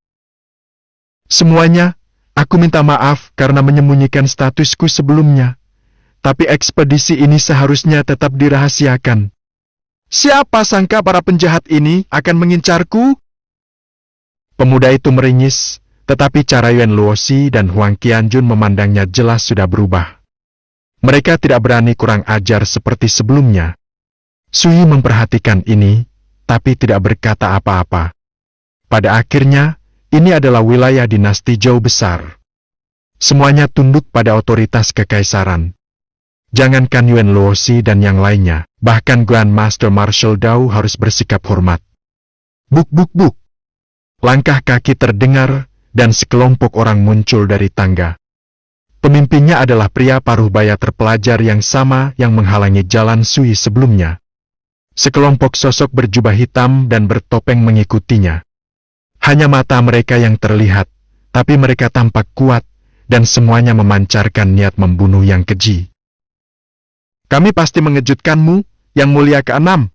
Semuanya, aku minta maaf karena menyembunyikan statusku sebelumnya. Tapi ekspedisi ini seharusnya tetap dirahasiakan. Siapa sangka para penjahat ini akan mengincarku? Pemuda itu meringis, tetapi cara Yuan Luosi dan Huang Qianjun memandangnya jelas sudah berubah. Mereka tidak berani kurang ajar seperti sebelumnya. Sui memperhatikan ini, tapi tidak berkata apa-apa. Pada akhirnya, ini adalah wilayah dinasti Zhou besar. Semuanya tunduk pada otoritas kekaisaran. Jangankan Yuan Luosi dan yang lainnya, bahkan Grand Master Marshal Dao harus bersikap hormat. Buk buk buk. Langkah kaki terdengar, dan sekelompok orang muncul dari tangga. Pemimpinnya adalah pria paruh baya terpelajar yang sama yang menghalangi jalan Sui sebelumnya. Sekelompok sosok berjubah hitam dan bertopeng mengikutinya. Hanya mata mereka yang terlihat, tapi mereka tampak kuat, dan semuanya memancarkan niat membunuh yang keji. Kami pasti mengejutkanmu, Yang Mulia ke-6.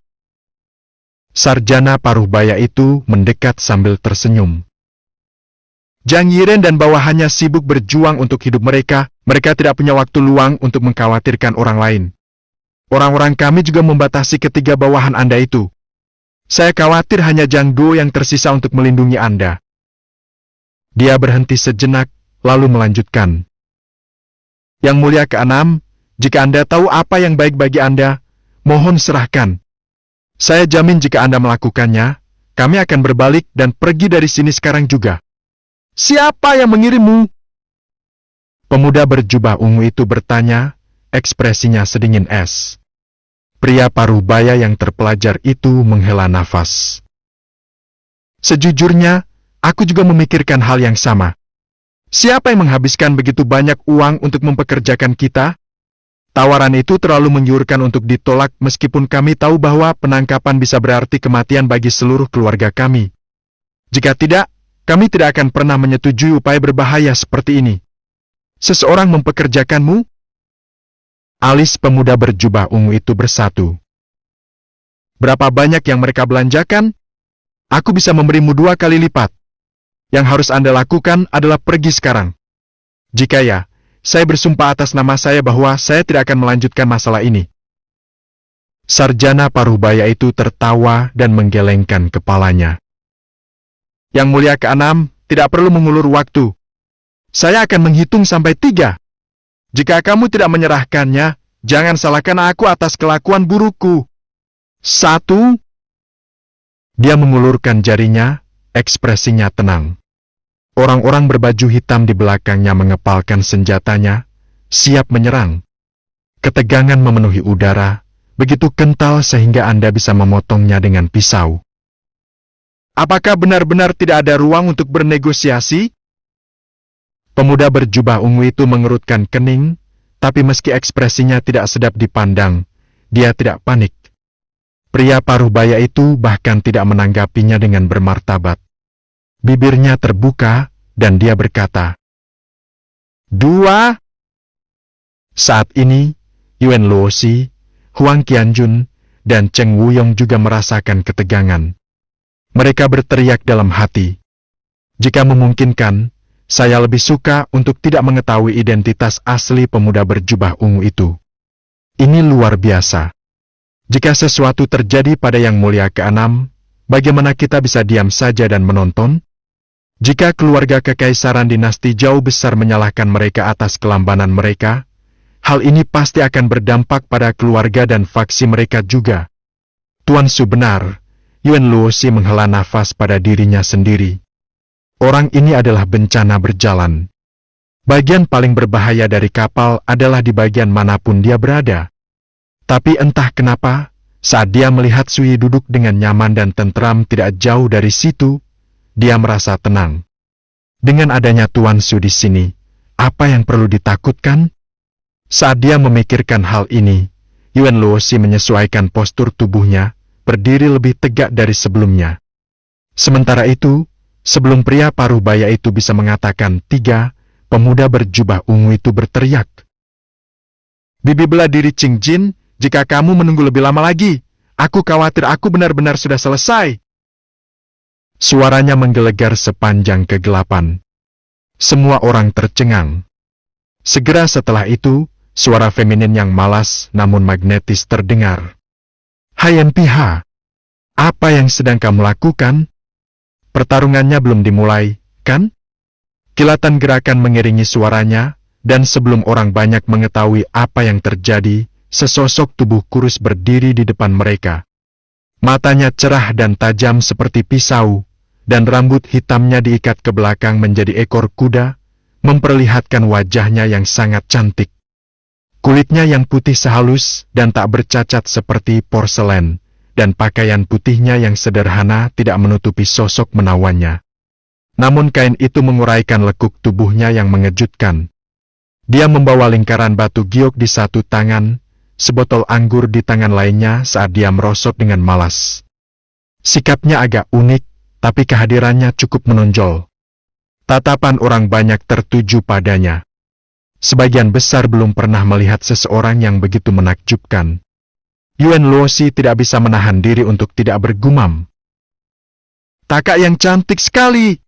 Sarjana paruh baya itu mendekat sambil tersenyum. Zhang Yiren dan bawahannya sibuk berjuang untuk hidup mereka tidak punya waktu luang untuk mengkhawatirkan orang lain. Orang-orang kami juga membatasi ketiga bawahan Anda itu. Saya khawatir hanya Zhang Duo yang tersisa untuk melindungi Anda. Dia berhenti sejenak, lalu melanjutkan. Yang Mulia ke-6, jika Anda tahu apa yang baik bagi Anda, mohon serahkan. Saya jamin jika Anda melakukannya, kami akan berbalik dan pergi dari sini sekarang juga. Siapa yang mengirimmu? Pemuda berjubah ungu itu bertanya, ekspresinya sedingin es. Pria paruh baya yang terpelajar itu menghela nafas. Sejujurnya, aku juga memikirkan hal yang sama. Siapa yang menghabiskan begitu banyak uang untuk mempekerjakan kita? Tawaran itu terlalu menggiurkan untuk ditolak meskipun kami tahu bahwa penangkapan bisa berarti kematian bagi seluruh keluarga kami. Jika tidak, Kami tidak akan pernah menyetujui upaya berbahaya seperti ini. Seseorang mempekerjakanmu? Alis pemuda berjubah ungu itu bersatu. Berapa banyak yang mereka belanjakan? Aku bisa memberimu 2 kali lipat. Yang harus Anda lakukan adalah pergi sekarang. Jika ya, saya bersumpah atas nama saya bahwa saya tidak akan melanjutkan masalah ini. Sarjana Paruhbaya itu tertawa dan menggelengkan kepalanya. Yang Mulia ke-6, tidak perlu mengulur waktu. Saya akan menghitung sampai 3. Jika kamu tidak menyerahkannya, jangan salahkan aku atas kelakuan burukku. 1. Dia mengulurkan jarinya, ekspresinya tenang. Orang-orang berbaju hitam di belakangnya mengepalkan senjatanya, siap menyerang. Ketegangan memenuhi udara, begitu kental sehingga Anda bisa memotongnya dengan pisau. Apakah benar-benar tidak ada ruang untuk bernegosiasi? Pemuda berjubah ungu itu mengerutkan kening, tapi meski ekspresinya tidak sedap dipandang, dia tidak panik. Pria Paruhbaya itu bahkan tidak menanggapinya dengan bermartabat. Bibirnya terbuka, dan dia berkata, 2. Saat ini, Yuan Luoxi, Huang Qianjun, dan Cheng Wuyong juga merasakan ketegangan. Mereka berteriak dalam hati, jika memungkinkan, saya lebih suka untuk tidak mengetahui identitas asli pemuda berjubah ungu itu. Ini luar biasa. Jika sesuatu terjadi pada Yang Mulia ke-6, bagaimana kita bisa diam saja dan menonton? Jika keluarga kekaisaran dinasti Zhou besar menyalahkan mereka atas kelambanan mereka, hal ini pasti akan berdampak pada keluarga dan faksi mereka juga. Tuan Su benar, Yuan Luoxi menghela nafas pada dirinya sendiri. Orang ini adalah bencana berjalan. Bagian paling berbahaya dari kapal adalah di bagian manapun dia berada. Tapi entah kenapa, saat dia melihat Sui duduk dengan nyaman dan tentram tidak jauh dari situ, dia merasa tenang. Dengan adanya Tuan Su di sini, apa yang perlu ditakutkan? Saat dia memikirkan hal ini, Yuan Luoxi menyesuaikan postur tubuhnya, berdiri lebih tegak dari sebelumnya. Sementara itu, sebelum pria Paruhbaya itu bisa mengatakan 3, pemuda berjubah ungu itu berteriak. Bibi bela diri Qing Jin, jika kamu menunggu lebih lama lagi, aku khawatir aku benar-benar sudah selesai. Suaranya menggelegar sepanjang kegelapan. Semua orang tercengang. Segera setelah itu, suara feminin yang malas namun magnetis terdengar. Hai NPH, apa yang sedang kamu lakukan? Pertarungannya belum dimulai, kan? Kilatan gerakan mengiringi suaranya, dan sebelum orang banyak mengetahui apa yang terjadi, sesosok tubuh kurus berdiri di depan mereka. Matanya cerah dan tajam seperti pisau, dan rambut hitamnya diikat ke belakang menjadi ekor kuda, memperlihatkan wajahnya yang sangat cantik. Kulitnya yang putih sehalus dan tak bercacat seperti porselen, dan pakaian putihnya yang sederhana tidak menutupi sosok menawannya. Namun kain itu menguraikan lekuk tubuhnya yang mengejutkan. Dia membawa lingkaran batu giok di satu tangan, sebotol anggur di tangan lainnya saat dia merosot dengan malas. Sikapnya agak unik, tapi kehadirannya cukup menonjol. Tatapan orang banyak tertuju padanya. Sebagian besar belum pernah melihat seseorang yang begitu menakjubkan. Yuan Luoxi tidak bisa menahan diri untuk tidak bergumam. Kakak yang cantik sekali.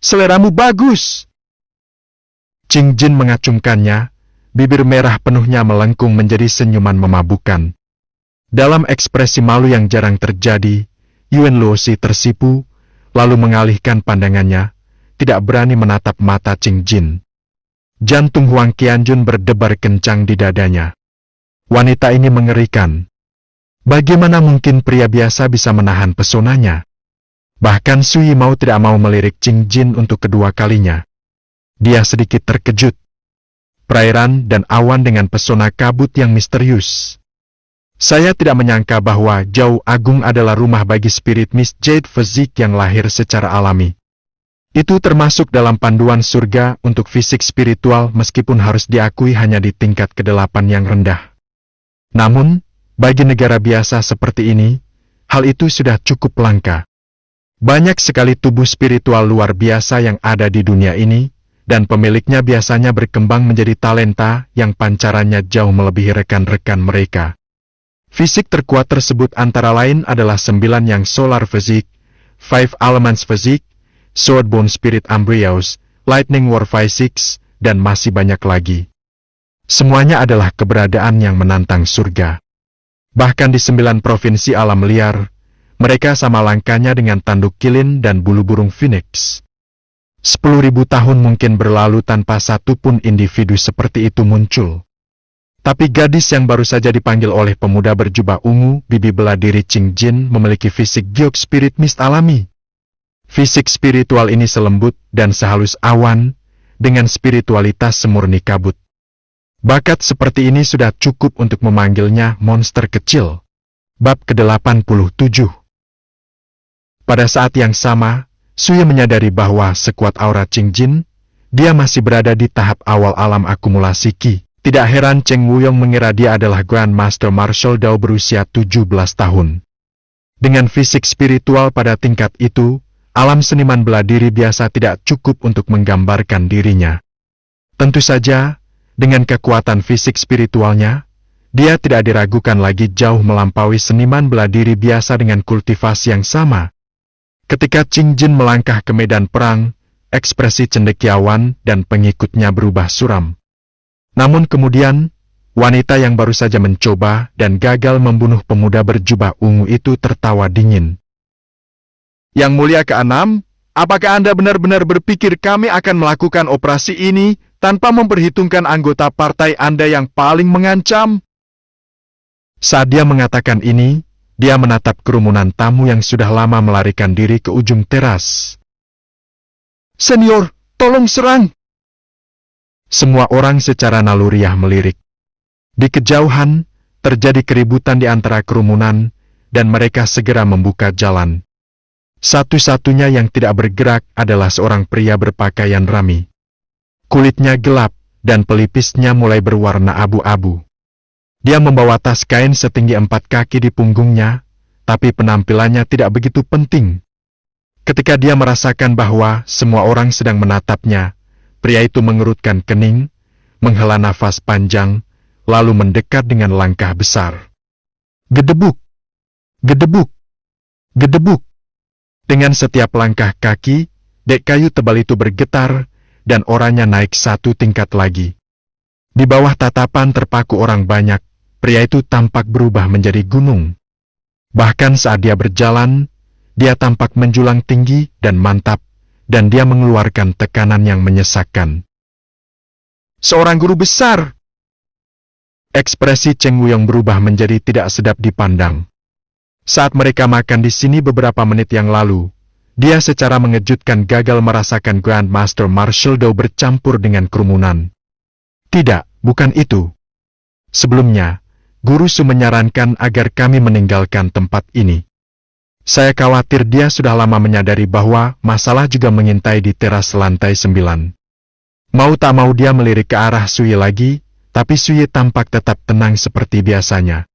Seleramu bagus. Qing Jin mengacungkannya, bibir merah penuhnya melengkung menjadi senyuman memabukkan. Dalam ekspresi malu yang jarang terjadi, Yuan Luoxi tersipu, lalu mengalihkan pandangannya, tidak berani menatap mata Qing Jin. Jantung Huang Qianjun berdebar kencang di dadanya. Wanita ini mengerikan. Bagaimana mungkin pria biasa bisa menahan pesonanya? Bahkan Sui mau tidak mau melirik Qing Jin untuk kedua kalinya. Dia sedikit terkejut. Perairan dan awan dengan pesona kabut yang misterius. Saya tidak menyangka bahwa Zhou Agung adalah rumah bagi spirit Miss Jade Physique yang lahir secara alami. Itu termasuk dalam panduan surga untuk fisik spiritual meskipun harus diakui hanya di tingkat ke-8 yang rendah. Namun, bagi negara biasa seperti ini, hal itu sudah cukup langka. Banyak sekali tubuh spiritual luar biasa yang ada di dunia ini, dan pemiliknya biasanya berkembang menjadi talenta yang pancarannya jauh melebihi rekan-rekan mereka. Fisik terkuat tersebut antara lain adalah 9 yang solar physique, 5 elements physique, swordbone spirit embryos, lightning war physics, dan masih banyak lagi. Semuanya adalah keberadaan yang menantang surga. Bahkan di 9 provinsi alam liar, mereka sama langkahnya dengan tanduk kilin dan bulu burung phoenix. 10.000 tahun mungkin berlalu tanpa satu pun individu seperti itu muncul. Tapi gadis yang baru saja dipanggil oleh pemuda berjubah ungu, bibi bela diri Qing Jin, memiliki fisik giok spirit mist alami. Fisik spiritual ini selembut dan sehalus awan, dengan spiritualitas semurni kabut. Bakat seperti ini sudah cukup untuk memanggilnya monster kecil. Bab ke-87. Pada saat yang sama, Sui menyadari bahwa sekuat aura Qing Jin, dia masih berada di tahap awal alam akumulasi Qi. Tidak heran Cheng Wuyong mengira dia adalah Grand Master Martial Dao berusia 17 tahun. Dengan fisik spiritual pada tingkat itu, alam seniman bela diri biasa tidak cukup untuk menggambarkan dirinya. Tentu saja, dengan kekuatan fisik spiritualnya, dia tidak diragukan lagi jauh melampaui seniman bela diri biasa dengan kultivasi yang sama. Ketika Qing Jin melangkah ke medan perang, ekspresi cendekiawan dan pengikutnya berubah suram. Namun kemudian, wanita yang baru saja mencoba dan gagal membunuh pemuda berjubah ungu itu tertawa dingin. Yang Mulia ke-6, apakah Anda benar-benar berpikir kami akan melakukan operasi ini tanpa memperhitungkan anggota partai Anda yang paling mengancam? Saat dia mengatakan ini, dia menatap kerumunan tamu yang sudah lama melarikan diri ke ujung teras. Senior, tolong serang! Semua orang secara naluriah melirik. Di kejauhan, terjadi keributan di antara kerumunan, dan mereka segera membuka jalan. Satu-satunya yang tidak bergerak adalah seorang pria berpakaian rami. Kulitnya gelap, dan pelipisnya mulai berwarna abu-abu. Dia membawa tas kain setinggi 4 kaki di punggungnya, tapi penampilannya tidak begitu penting. Ketika dia merasakan bahwa semua orang sedang menatapnya, pria itu mengerutkan kening, menghela nafas panjang, lalu mendekat dengan langkah besar. Gedebuk! Gedebuk! Gedebuk! Dengan setiap langkah kaki, dek kayu tebal itu bergetar, dan oranya naik 1 tingkat lagi. Di bawah tatapan terpaku orang banyak, pria itu tampak berubah menjadi gunung. Bahkan saat dia berjalan, dia tampak menjulang tinggi dan mantap, dan dia mengeluarkan tekanan yang menyesakkan. Seorang guru besar! Ekspresi Cheng Wuyong berubah menjadi tidak sedap dipandang. Saat mereka makan di sini beberapa menit yang lalu, dia secara mengejutkan gagal merasakan Grand Master Martial Dao bercampur dengan kerumunan. Tidak, bukan itu. Sebelumnya, Guru Su menyarankan agar kami meninggalkan tempat ini. Saya khawatir dia sudah lama menyadari bahwa masalah juga mengintai di teras lantai 9. Mau tak mau dia melirik ke arah Sui lagi, tapi Sui tampak tetap tenang seperti biasanya.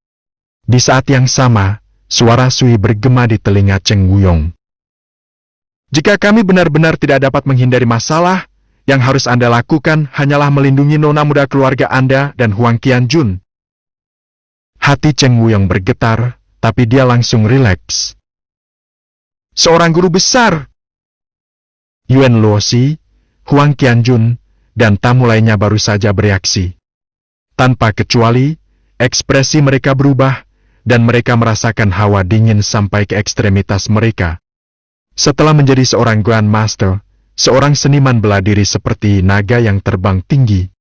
Di saat yang sama, suara Sui bergema di telinga Cheng Wuyong. Jika kami benar-benar tidak dapat menghindari masalah, yang harus Anda lakukan hanyalah melindungi nona muda keluarga Anda dan Huang Qianjun. Hati Cheng Wuyong bergetar, tapi dia langsung rileks. Seorang guru besar! Yuan Luoxi, Huang Qianjun, dan tamu lainnya baru saja bereaksi. Tanpa kecuali, ekspresi mereka berubah, dan mereka merasakan hawa dingin sampai ke ekstremitas mereka. Setelah menjadi seorang Grand Master, seorang seniman bela diri seperti naga yang terbang tinggi.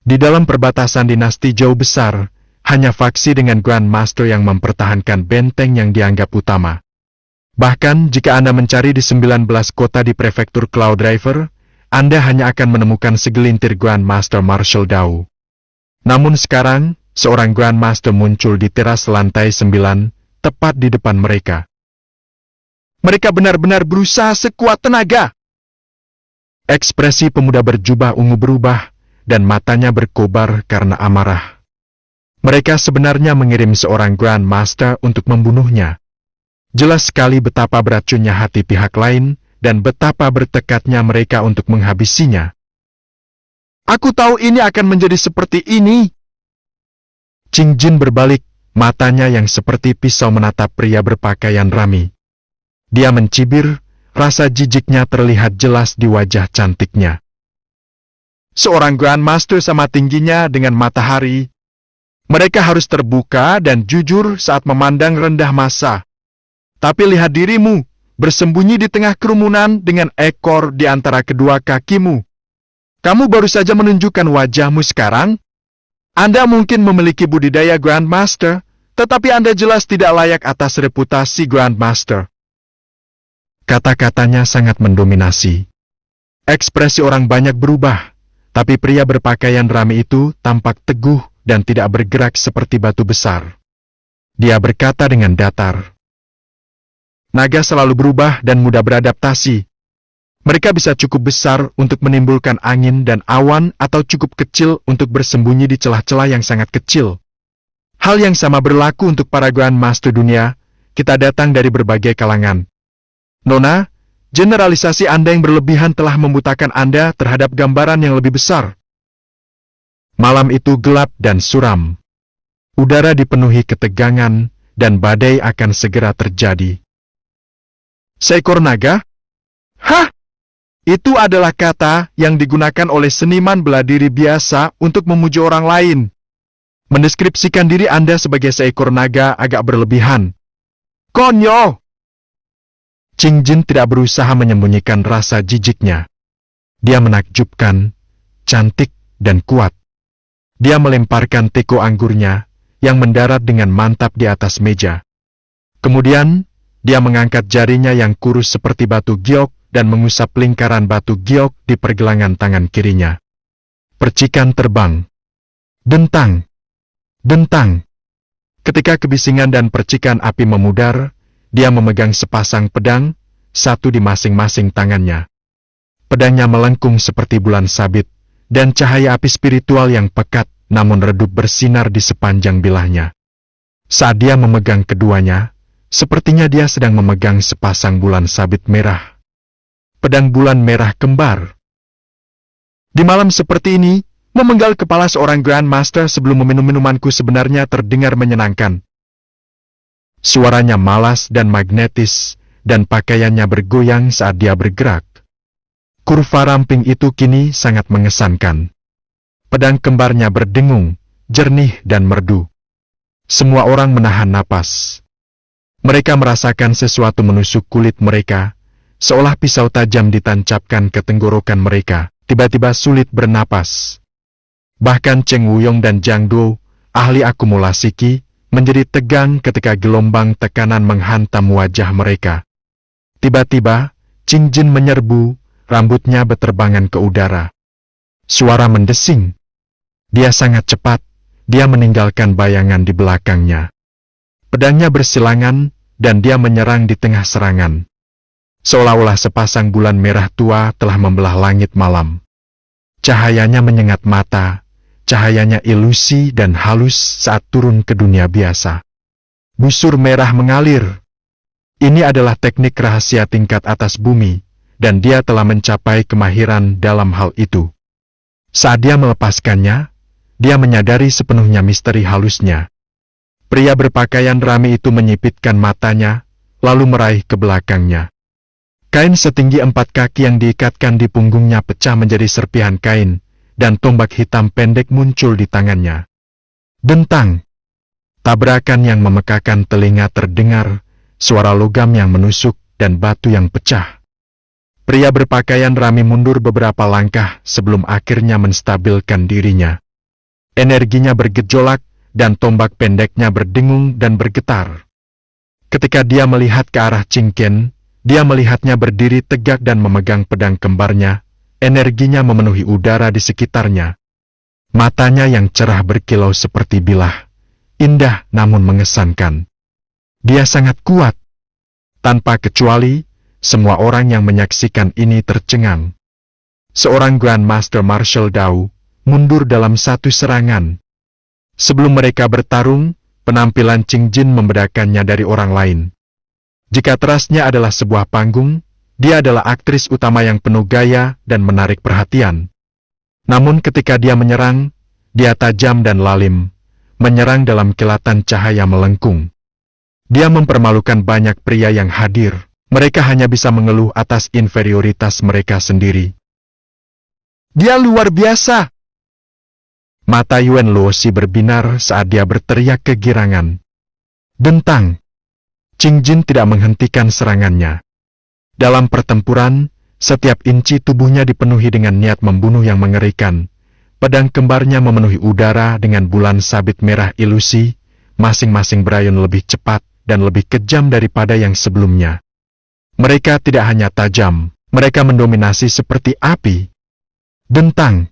Di dalam perbatasan dinasti Zhou besar, hanya faksi dengan Grand Master yang mempertahankan benteng yang dianggap utama. Bahkan jika Anda mencari di 19 kota di prefektur Cloud River, Anda hanya akan menemukan segelintir Grand Master Martial Dao. Namun sekarang, seorang Grand Master muncul di teras lantai 9, tepat di depan mereka. Mereka benar-benar berusaha sekuat tenaga. Ekspresi pemuda berjubah ungu berubah, dan matanya berkobar karena amarah. Mereka sebenarnya mengirim seorang Grand Master untuk membunuhnya. Jelas sekali betapa beracunnya hati pihak lain, dan betapa bertekadnya mereka untuk menghabisinya. Aku tahu ini akan menjadi seperti ini. Qing Jin berbalik, matanya yang seperti pisau menatap pria berpakaian rami. Dia mencibir, rasa jijiknya terlihat jelas di wajah cantiknya. Seorang Grandmaster sama tingginya dengan matahari. Mereka harus terbuka dan jujur saat memandang rendah massa. Tapi lihat dirimu, bersembunyi di tengah kerumunan dengan ekor di antara kedua kakimu. Kamu baru saja menunjukkan wajahmu sekarang. Anda mungkin memiliki budidaya Grandmaster, tetapi Anda jelas tidak layak atas reputasi Grandmaster. Kata-katanya sangat mendominasi. Ekspresi orang banyak berubah, tapi pria berpakaian rami itu tampak teguh dan tidak bergerak seperti batu besar. Dia berkata dengan datar. Naga selalu berubah dan mudah beradaptasi. Mereka bisa cukup besar untuk menimbulkan angin dan awan atau cukup kecil untuk bersembunyi di celah-celah yang sangat kecil. Hal yang sama berlaku untuk para Grandmaster dunia. Kita datang dari berbagai kalangan. Nona, generalisasi Anda yang berlebihan telah membutakan Anda terhadap gambaran yang lebih besar. Malam itu gelap dan suram. Udara dipenuhi ketegangan dan badai akan segera terjadi. Seekor naga? Hah? Itu adalah kata yang digunakan oleh seniman bela diri biasa untuk memuji orang lain. Mendeskripsikan diri Anda sebagai seekor naga agak berlebihan. Konyol! Qing Jin tidak berusaha menyembunyikan rasa jijiknya. Dia menakjubkan, cantik, dan kuat. Dia melemparkan teko anggurnya yang mendarat dengan mantap di atas meja. Kemudian, dia mengangkat jarinya yang kurus seperti batu giok dan mengusap lingkaran batu giok di pergelangan tangan kirinya. Percikan terbang. Dentang. Dentang. Ketika kebisingan dan percikan api memudar, dia memegang sepasang pedang, satu di masing-masing tangannya. Pedangnya melengkung seperti bulan sabit, dan cahaya api spiritual yang pekat namun redup bersinar di sepanjang bilahnya. Saat dia memegang keduanya, sepertinya dia sedang memegang sepasang bulan sabit merah. Pedang bulan merah kembar. Di malam seperti ini, memenggal kepala seorang Grandmaster sebelum meminum minumanku sebenarnya terdengar menyenangkan. Suaranya malas dan magnetis, dan pakaiannya bergoyang saat dia bergerak. Kurva ramping itu kini sangat mengesankan. Pedang kembarnya berdengung, jernih dan merdu. Semua orang menahan napas. Mereka merasakan sesuatu menusuk kulit mereka, seolah pisau tajam ditancapkan ke tenggorokan mereka, tiba-tiba sulit bernapas. Bahkan Cheng Wuyong dan Jiang Duo, ahli akumulasi Qi, menjadi tegang ketika gelombang tekanan menghantam wajah mereka. Tiba-tiba, Qing Jin menyerbu, rambutnya beterbangan ke udara. Suara mendesing. Dia sangat cepat, dia meninggalkan bayangan di belakangnya. Pedangnya bersilangan, dan dia menyerang di tengah serangan. Seolah-olah sepasang bulan merah tua telah membelah langit malam. Cahayanya menyengat mata, cahayanya ilusi dan halus saat turun ke dunia biasa. Busur merah mengalir. Ini adalah teknik rahasia tingkat atas bumi, dan dia telah mencapai kemahiran dalam hal itu. Saat dia melepaskannya, dia menyadari sepenuhnya misteri halusnya. Pria berpakaian rami itu menyipitkan matanya, lalu meraih ke belakangnya. Kain setinggi 4 kaki yang diikatkan di punggungnya pecah menjadi serpihan kain, dan tombak hitam pendek muncul di tangannya. Dentang. Tabrakan yang memekakan telinga terdengar, suara logam yang menusuk, dan batu yang pecah. Pria berpakaian rami mundur beberapa langkah sebelum akhirnya menstabilkan dirinya. Energinya bergejolak, dan tombak pendeknya berdengung dan bergetar. Ketika dia melihat ke arah Qing Ken, dia melihatnya berdiri tegak dan memegang pedang kembarnya, energinya memenuhi udara di sekitarnya. Matanya yang cerah berkilau seperti bilah, indah namun mengesankan. Dia sangat kuat. Tanpa kecuali, semua orang yang menyaksikan ini tercengang. Seorang Grandmaster Martial Dao mundur dalam satu serangan. Sebelum mereka bertarung, penampilan Qing Jin membedakannya dari orang lain. Jika terasnya adalah sebuah panggung, dia adalah aktris utama yang penuh gaya dan menarik perhatian. Namun ketika dia menyerang, dia tajam dan lalim, menyerang dalam kilatan cahaya melengkung. Dia mempermalukan banyak pria yang hadir. Mereka hanya bisa mengeluh atas inferioritas mereka sendiri. Dia luar biasa! Mata Yuan Luoxi berbinar saat dia berteriak kegirangan. Dentang! Qing Jin tidak menghentikan serangannya. Dalam pertempuran, setiap inci tubuhnya dipenuhi dengan niat membunuh yang mengerikan. Pedang kembarnya memenuhi udara dengan bulan sabit merah ilusi, masing-masing berayun lebih cepat dan lebih kejam daripada yang sebelumnya. Mereka tidak hanya tajam, mereka mendominasi seperti api. Dentang!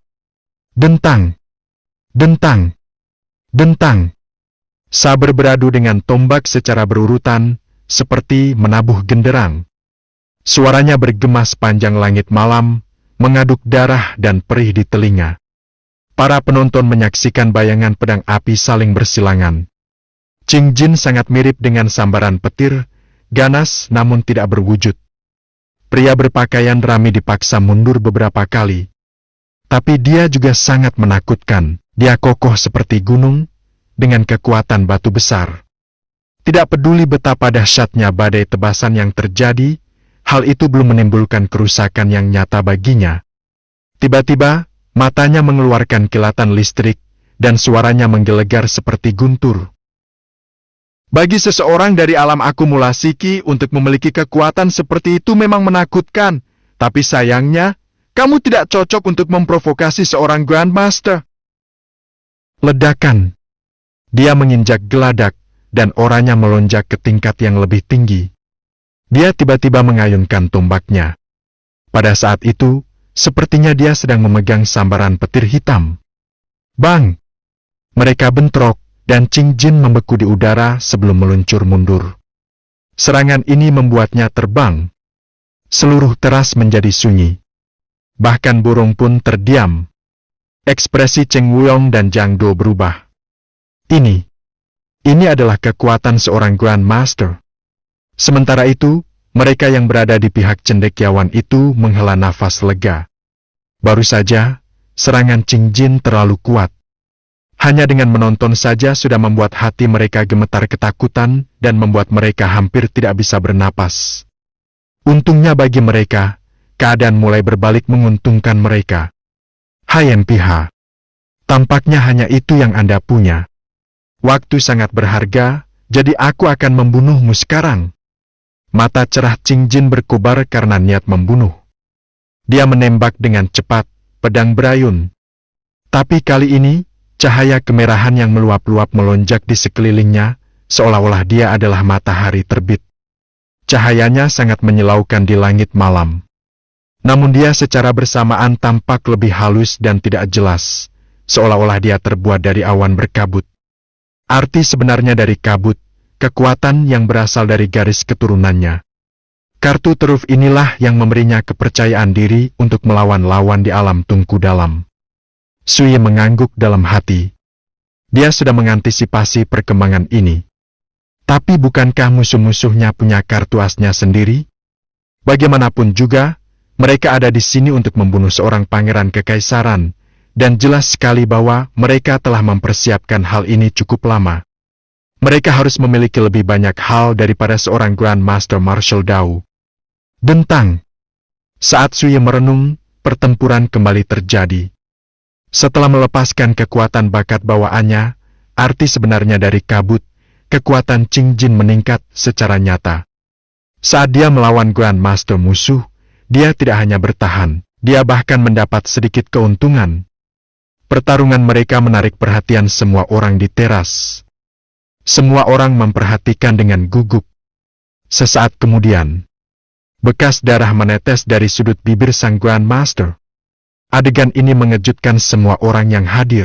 Dentang! Dentang! Dentang! Saber beradu dengan tombak secara berurutan, seperti menabuh genderang. Suaranya bergema sepanjang langit malam, mengaduk darah dan perih di telinga. Para penonton menyaksikan bayangan pedang api saling bersilangan. Qing Jin sangat mirip dengan sambaran petir, ganas namun tidak berwujud. Pria berpakaian rami dipaksa mundur beberapa kali. Tapi dia juga sangat menakutkan. Dia kokoh seperti gunung, dengan kekuatan batu besar. Tidak peduli betapa dahsyatnya badai tebasan yang terjadi, hal itu belum menimbulkan kerusakan yang nyata baginya. Tiba-tiba, matanya mengeluarkan kilatan listrik, dan suaranya menggelegar seperti guntur. Bagi seseorang dari alam akumulasi Qi untuk memiliki kekuatan seperti itu memang menakutkan, tapi sayangnya, kamu tidak cocok untuk memprovokasi seorang Grandmaster. Ledakan. Dia menginjak geladak, dan orangnya melonjak ke tingkat yang lebih tinggi. Dia tiba-tiba mengayunkan tombaknya. Pada saat itu, sepertinya dia sedang memegang sambaran petir hitam. Bang! Mereka bentrok, dan Qing Jin membeku di udara sebelum meluncur mundur. Serangan ini membuatnya terbang. Seluruh teras menjadi sunyi. Bahkan burung pun terdiam. Ekspresi Cheng Wuyong dan Zhang Do berubah. Ini adalah kekuatan seorang Grandmaster. Sementara itu, mereka yang berada di pihak cendekiawan itu menghela nafas lega. Baru saja, serangan Qing Jin terlalu kuat. Hanya dengan menonton saja sudah membuat hati mereka gemetar ketakutan dan membuat mereka hampir tidak bisa bernapas. Untungnya bagi mereka, keadaan mulai berbalik menguntungkan mereka. Hai MPH, tampaknya hanya itu yang Anda punya. Waktu sangat berharga, jadi aku akan membunuhmu sekarang. Mata cerah Qing Jin berkobar karena niat membunuh. Dia menembak dengan cepat, pedang berayun. Tapi kali ini, cahaya kemerahan yang meluap-luap melonjak di sekelilingnya, seolah-olah dia adalah matahari terbit. Cahayanya sangat menyilaukan di langit malam. Namun dia secara bersamaan tampak lebih halus dan tidak jelas, seolah-olah dia terbuat dari awan berkabut. Arti sebenarnya dari kabut, kekuatan yang berasal dari garis keturunannya. Kartu teruf inilah yang memberinya kepercayaan diri untuk melawan lawan di alam tungku dalam. Sui mengangguk dalam hati. Dia sudah mengantisipasi perkembangan ini. Tapi bukankah musuh-musuhnya punya kartu asnya sendiri? Bagaimanapun juga, mereka ada di sini untuk membunuh seorang pangeran kekaisaran, dan jelas sekali bahwa mereka telah mempersiapkan hal ini cukup lama. Mereka harus memiliki lebih banyak hal daripada seorang Grandmaster Martial Dao. Dentang. Saat Sui merenung, pertempuran kembali terjadi. Setelah melepaskan kekuatan bakat bawaannya, arti sebenarnya dari kabut, kekuatan Qing Jin meningkat secara nyata. Saat dia melawan Grandmaster musuh, dia tidak hanya bertahan, dia bahkan mendapat sedikit keuntungan. Pertarungan mereka menarik perhatian semua orang di teras. Semua orang memperhatikan dengan gugup. Sesaat kemudian, bekas darah menetes dari sudut bibir sang Grandmaster. Adegan ini mengejutkan semua orang yang hadir.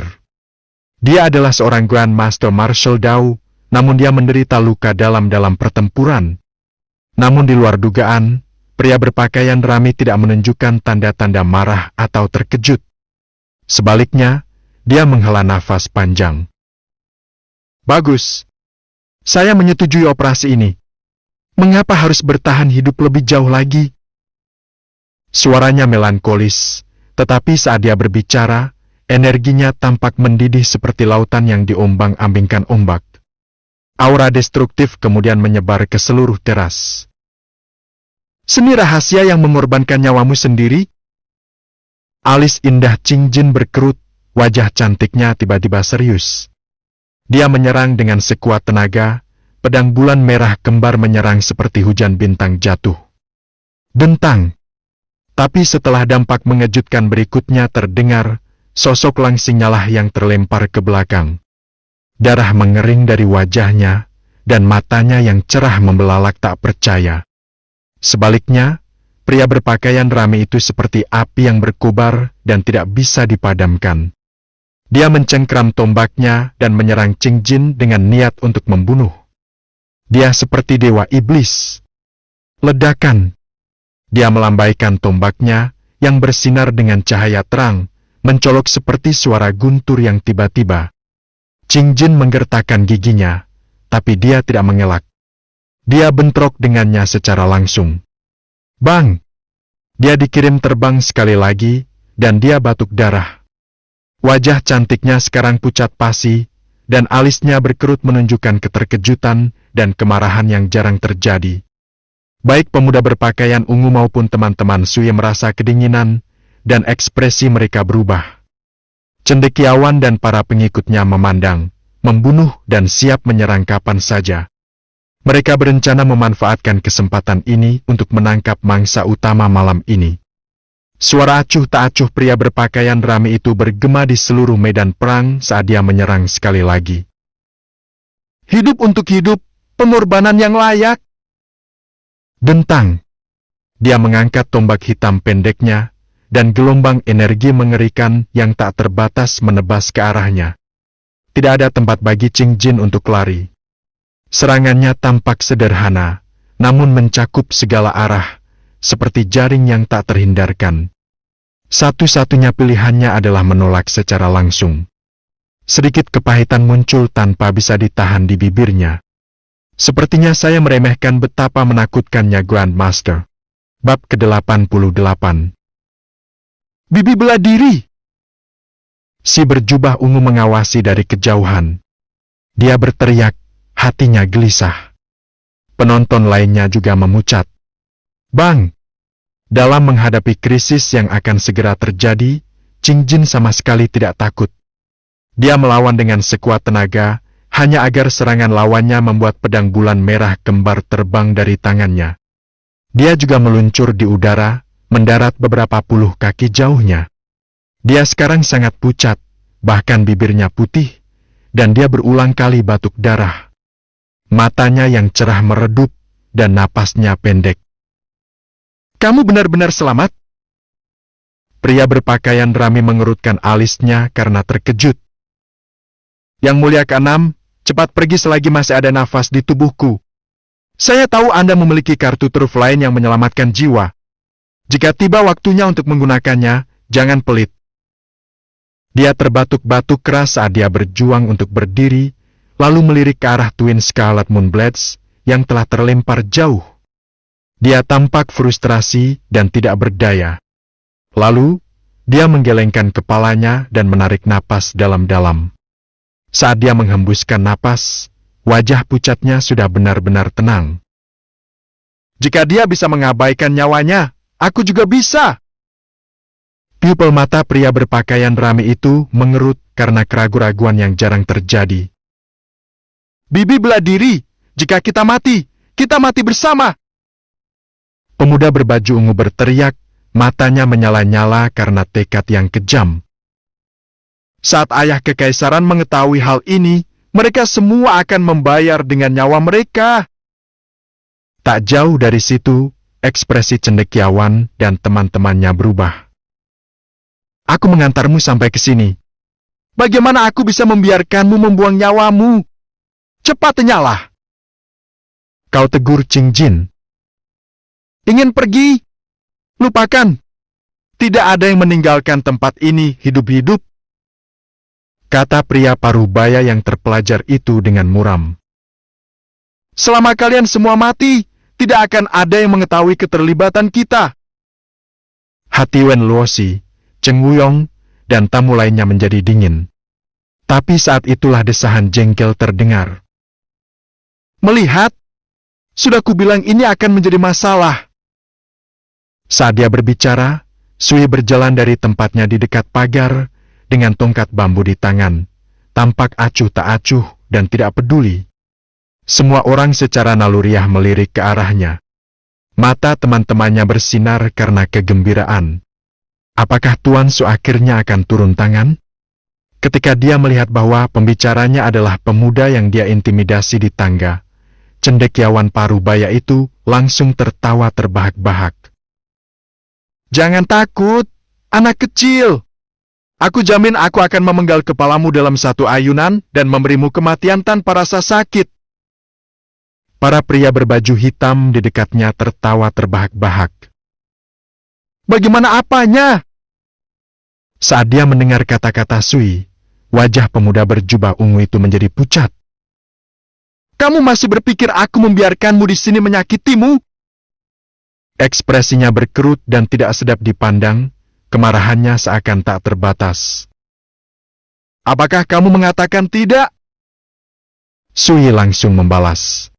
Dia adalah seorang Grandmaster Martial Dao, namun dia menderita luka dalam pertempuran. Namun di luar dugaan, pria berpakaian rami tidak menunjukkan tanda-tanda marah atau terkejut. Sebaliknya, dia menghela nafas panjang. Bagus. Saya menyetujui operasi ini. Mengapa harus bertahan hidup lebih jauh lagi? Suaranya melankolis, tetapi saat dia berbicara, energinya tampak mendidih seperti lautan yang diombang-ambingkan ombak. Aura destruktif kemudian menyebar ke seluruh teras. Seni rahasia yang mengorbankan nyawamu sendiri? Alis indah Qing Jin berkerut, wajah cantiknya tiba-tiba serius. Dia menyerang dengan sekuat tenaga, pedang bulan merah kembar menyerang seperti hujan bintang jatuh. Dentang. Tapi setelah dampak mengejutkan berikutnya terdengar, sosok Langsingnya lah yang terlempar ke belakang. Darah mengering dari wajahnya, dan matanya yang cerah membelalak tak percaya. Sebaliknya, pria berpakaian rami itu seperti api yang berkobar dan tidak bisa dipadamkan. Dia mencengkram tombaknya dan menyerang Qing Jin dengan niat untuk membunuh. Dia seperti dewa iblis. Ledakan. Dia melambaikan tombaknya yang bersinar dengan cahaya terang, mencolok seperti suara guntur yang tiba-tiba. Qing Jin menggertakkan giginya, tapi dia tidak mengelak. Dia bentrok dengannya secara langsung. Bang! Dia dikirim terbang sekali lagi, dan dia batuk darah. Wajah cantiknya sekarang pucat pasi, dan alisnya berkerut menunjukkan keterkejutan dan kemarahan yang jarang terjadi. Baik pemuda berpakaian ungu maupun teman-teman Sui merasa kedinginan, dan ekspresi mereka berubah. Cendekiawan dan para pengikutnya memandang, membunuh dan siap menyerang kapan saja. Mereka berencana memanfaatkan kesempatan ini untuk menangkap mangsa utama malam ini. Suara acuh tak acuh pria berpakaian rami itu bergema di seluruh medan perang saat dia menyerang sekali lagi. Hidup untuk hidup, pengorbanan yang layak. Dentang. Dia mengangkat tombak hitam pendeknya, dan gelombang energi mengerikan yang tak terbatas menebas ke arahnya. Tidak ada tempat bagi Qing Jin untuk lari. Serangannya tampak sederhana, namun mencakup segala arah, seperti jaring yang tak terhindarkan. Satu-satunya pilihannya adalah menolak secara langsung. Sedikit kepahitan muncul tanpa bisa ditahan di bibirnya. Sepertinya saya meremehkan betapa menakutkannya Grandmaster. Bab ke-88. Bibi bela diri! Si berjubah ungu mengawasi dari kejauhan. Dia berteriak, hatinya gelisah. Penonton lainnya juga memucat. Bang! Dalam menghadapi krisis yang akan segera terjadi, Qing Jin sama sekali tidak takut. Dia melawan dengan sekuat tenaga, hanya agar serangan lawannya membuat pedang bulan merah kembar terbang dari tangannya. Dia juga meluncur di udara, mendarat beberapa puluh kaki jauhnya. Dia sekarang sangat pucat, bahkan bibirnya putih, dan dia berulang kali batuk darah. Matanya yang cerah meredup, dan napasnya pendek. Kamu benar-benar selamat? Pria berpakaian rami mengerutkan alisnya karena terkejut. Yang mulia ke-6, cepat pergi selagi masih ada nafas di tubuhku. Saya tahu Anda memiliki kartu truf lain yang menyelamatkan jiwa. Jika tiba waktunya untuk menggunakannya, jangan pelit. Dia terbatuk-batuk keras saat dia berjuang untuk berdiri, lalu melirik ke arah Twin Scarlet Moonblades yang telah terlempar jauh. Dia tampak frustrasi dan tidak berdaya. Lalu, dia menggelengkan kepalanya dan menarik napas dalam-dalam. Saat dia menghembuskan napas, wajah pucatnya sudah benar-benar tenang. Jika dia bisa mengabaikan nyawanya, aku juga bisa. Pupil mata pria berpakaian rami itu mengerut karena keraguan-raguan yang jarang terjadi. Bibi bela diri, jika kita mati bersama. Pemuda berbaju ungu berteriak, matanya menyala-nyala karena tekad yang kejam. Saat ayah kekaisaran mengetahui hal ini, mereka semua akan membayar dengan nyawa mereka. Tak jauh dari situ, ekspresi cendekiawan dan teman-temannya berubah. Aku mengantarmu sampai ke sini. Bagaimana aku bisa membiarkanmu membuang nyawamu? Cepat nyala! Kau tegur Qing Jin. Ingin pergi? Lupakan. Tidak ada yang meninggalkan tempat ini hidup-hidup. Kata pria parubaya yang terpelajar itu dengan muram. Selama kalian semua mati, tidak akan ada yang mengetahui keterlibatan kita. Hati Wen Luosi, Cheng Wuyong, dan tamu lainnya menjadi dingin. Tapi saat itulah desahan jengkel terdengar. Melihat, sudah kubilang ini akan menjadi masalah. Saat dia berbicara, Sui berjalan dari tempatnya di dekat pagar dengan tongkat bambu di tangan, tampak acuh tak acuh dan tidak peduli. Semua orang secara naluriah melirik ke arahnya. Mata teman-temannya bersinar karena kegembiraan. Apakah Tuan Su akhirnya akan turun tangan? Ketika dia melihat bahwa pembicaranya adalah pemuda yang dia intimidasi di tangga, cendekiawan parubaya itu langsung tertawa terbahak-bahak. Jangan takut, anak kecil. Aku jamin aku akan memenggal kepalamu dalam satu ayunan dan memberimu kematian tanpa rasa sakit. Para pria berbaju hitam di dekatnya tertawa terbahak-bahak. Bagaimana apanya? Saat dia mendengar kata-kata Sui, wajah pemuda berjubah ungu itu menjadi pucat. Kamu masih berpikir aku membiarkanmu di sini menyakitimu? Ekspresinya berkerut dan tidak sedap dipandang, kemarahannya seakan tak terbatas. Apakah kamu mengatakan tidak? Sui langsung membalas.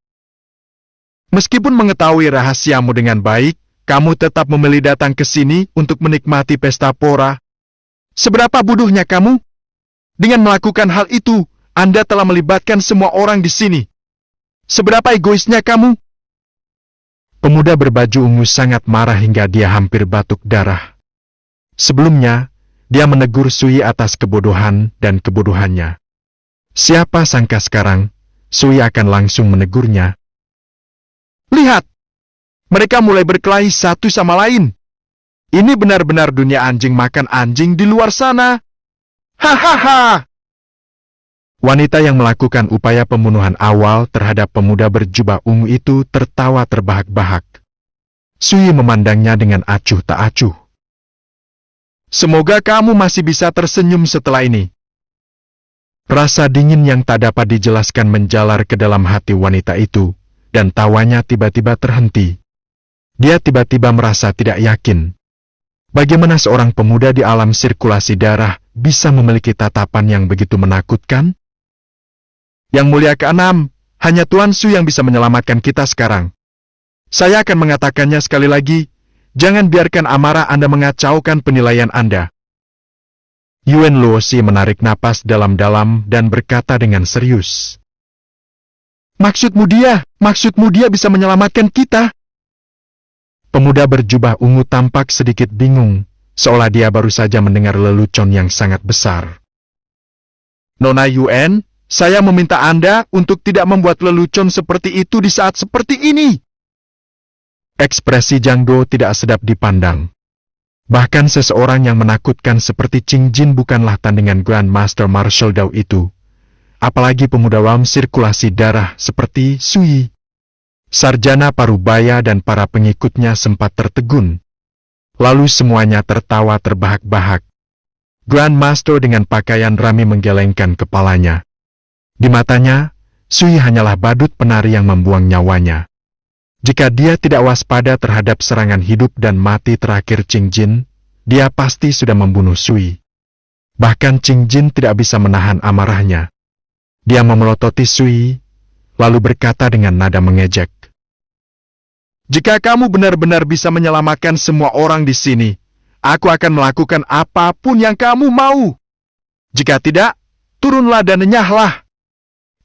Meskipun mengetahui rahasiamu dengan baik, kamu tetap memilih datang ke sini untuk menikmati pesta pora. Seberapa bodohnya kamu? Dengan melakukan hal itu, Anda telah melibatkan semua orang di sini. Seberapa egoisnya kamu? Pemuda berbaju ungu sangat marah hingga dia hampir batuk darah. Sebelumnya, dia menegur Sui atas kebodohan dan kebodohannya. Siapa sangka sekarang, Sui akan langsung menegurnya. Lihat, mereka mulai berkelahi satu sama lain. Ini benar-benar dunia anjing makan anjing di luar sana. Hahaha! Wanita yang melakukan upaya pembunuhan awal terhadap pemuda berjubah ungu itu tertawa terbahak-bahak. Sui memandangnya dengan acuh tak acuh. Semoga kamu masih bisa tersenyum setelah ini. Rasa dingin yang tak dapat dijelaskan menjalar ke dalam hati wanita itu, dan tawanya tiba-tiba terhenti. Dia tiba-tiba merasa tidak yakin. Bagaimana seorang pemuda di alam sirkulasi darah bisa memiliki tatapan yang begitu menakutkan? Yang mulia ke-6, hanya Tuan Su yang bisa menyelamatkan kita sekarang. Saya akan mengatakannya sekali lagi, jangan biarkan amarah Anda mengacaukan penilaian Anda. Yuan Luosi menarik napas dalam-dalam dan berkata dengan serius. Maksudmu dia bisa menyelamatkan kita? Pemuda berjubah ungu tampak sedikit bingung, seolah dia baru saja mendengar lelucon yang sangat besar. Nona Yuan, saya meminta Anda untuk tidak membuat lelucon seperti itu di saat seperti ini. Ekspresi Zhang Do tidak sedap dipandang. Bahkan seseorang yang menakutkan seperti Qing Jin bukanlah tandingan Grand Master Martial Dao itu. Apalagi pemuda dalam sirkulasi darah seperti Sui. Sarjana parubaya dan para pengikutnya sempat tertegun. Lalu semuanya tertawa terbahak-bahak. Grand Master dengan pakaian rami menggelengkan kepalanya. Di matanya, Sui hanyalah badut penari yang membuang nyawanya. Jika dia tidak waspada terhadap serangan hidup dan mati terakhir Qing Jin, dia pasti sudah membunuh Sui. Bahkan Qing Jin tidak bisa menahan amarahnya. Dia memelototi Sui, lalu berkata dengan nada mengejek. Jika kamu benar-benar bisa menyelamatkan semua orang di sini, aku akan melakukan apapun yang kamu mau. Jika tidak, turunlah dan enyahlah.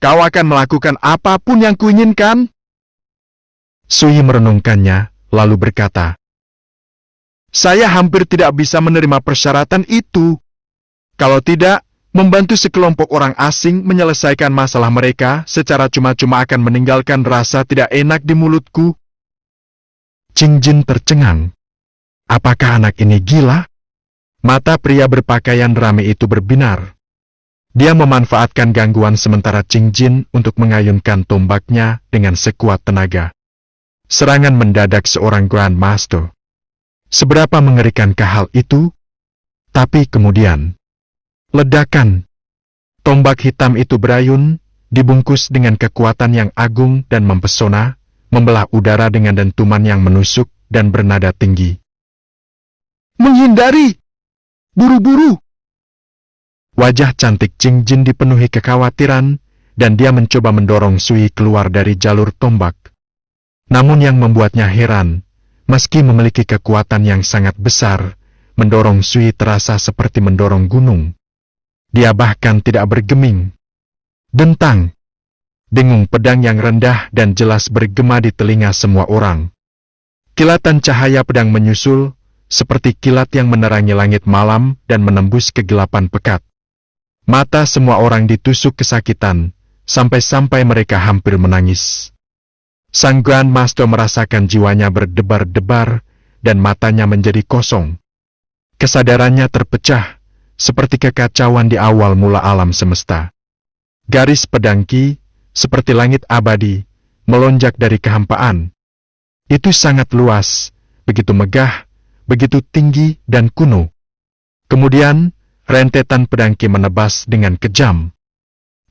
Kau akan melakukan apapun yang kuinginkan. Sui merenungkannya, lalu berkata, saya hampir tidak bisa menerima persyaratan itu. Kalau tidak, membantu sekelompok orang asing menyelesaikan masalah mereka secara cuma-cuma akan meninggalkan rasa tidak enak di mulutku. Qing Jin tercengang. Apakah anak ini gila? Mata pria berpakaian rame itu berbinar. Dia memanfaatkan gangguan sementara Qing Jin untuk mengayunkan tombaknya dengan sekuat tenaga. Serangan mendadak seorang Grand Master. Seberapa mengerikankah hal itu? Tapi kemudian, ledakan. Tombak hitam itu berayun, dibungkus dengan kekuatan yang agung dan mempesona, membelah udara dengan dentuman yang menusuk dan bernada tinggi. "Menghindari! Buru-buru!" Wajah cantik Jing Jin dipenuhi kekhawatiran, dan dia mencoba mendorong Sui keluar dari jalur tombak. Namun yang membuatnya heran, meski memiliki kekuatan yang sangat besar, mendorong Sui terasa seperti mendorong gunung. Dia bahkan tidak bergeming. Dentang! Dengung pedang yang rendah dan jelas bergema di telinga semua orang. Kilatan cahaya pedang menyusul, seperti kilat yang menerangi langit malam dan menembus kegelapan pekat. Mata semua orang ditusuk kesakitan, sampai-sampai mereka hampir menangis. Sang Grand Master merasakan jiwanya berdebar-debar, dan matanya menjadi kosong. Kesadarannya terpecah, seperti kekacauan di awal mula alam semesta. Garis pedang Qi, seperti langit abadi, melonjak dari kehampaan. Itu sangat luas, begitu megah, begitu tinggi dan kuno. Kemudian, rentetan pedang Qi menebas dengan kejam.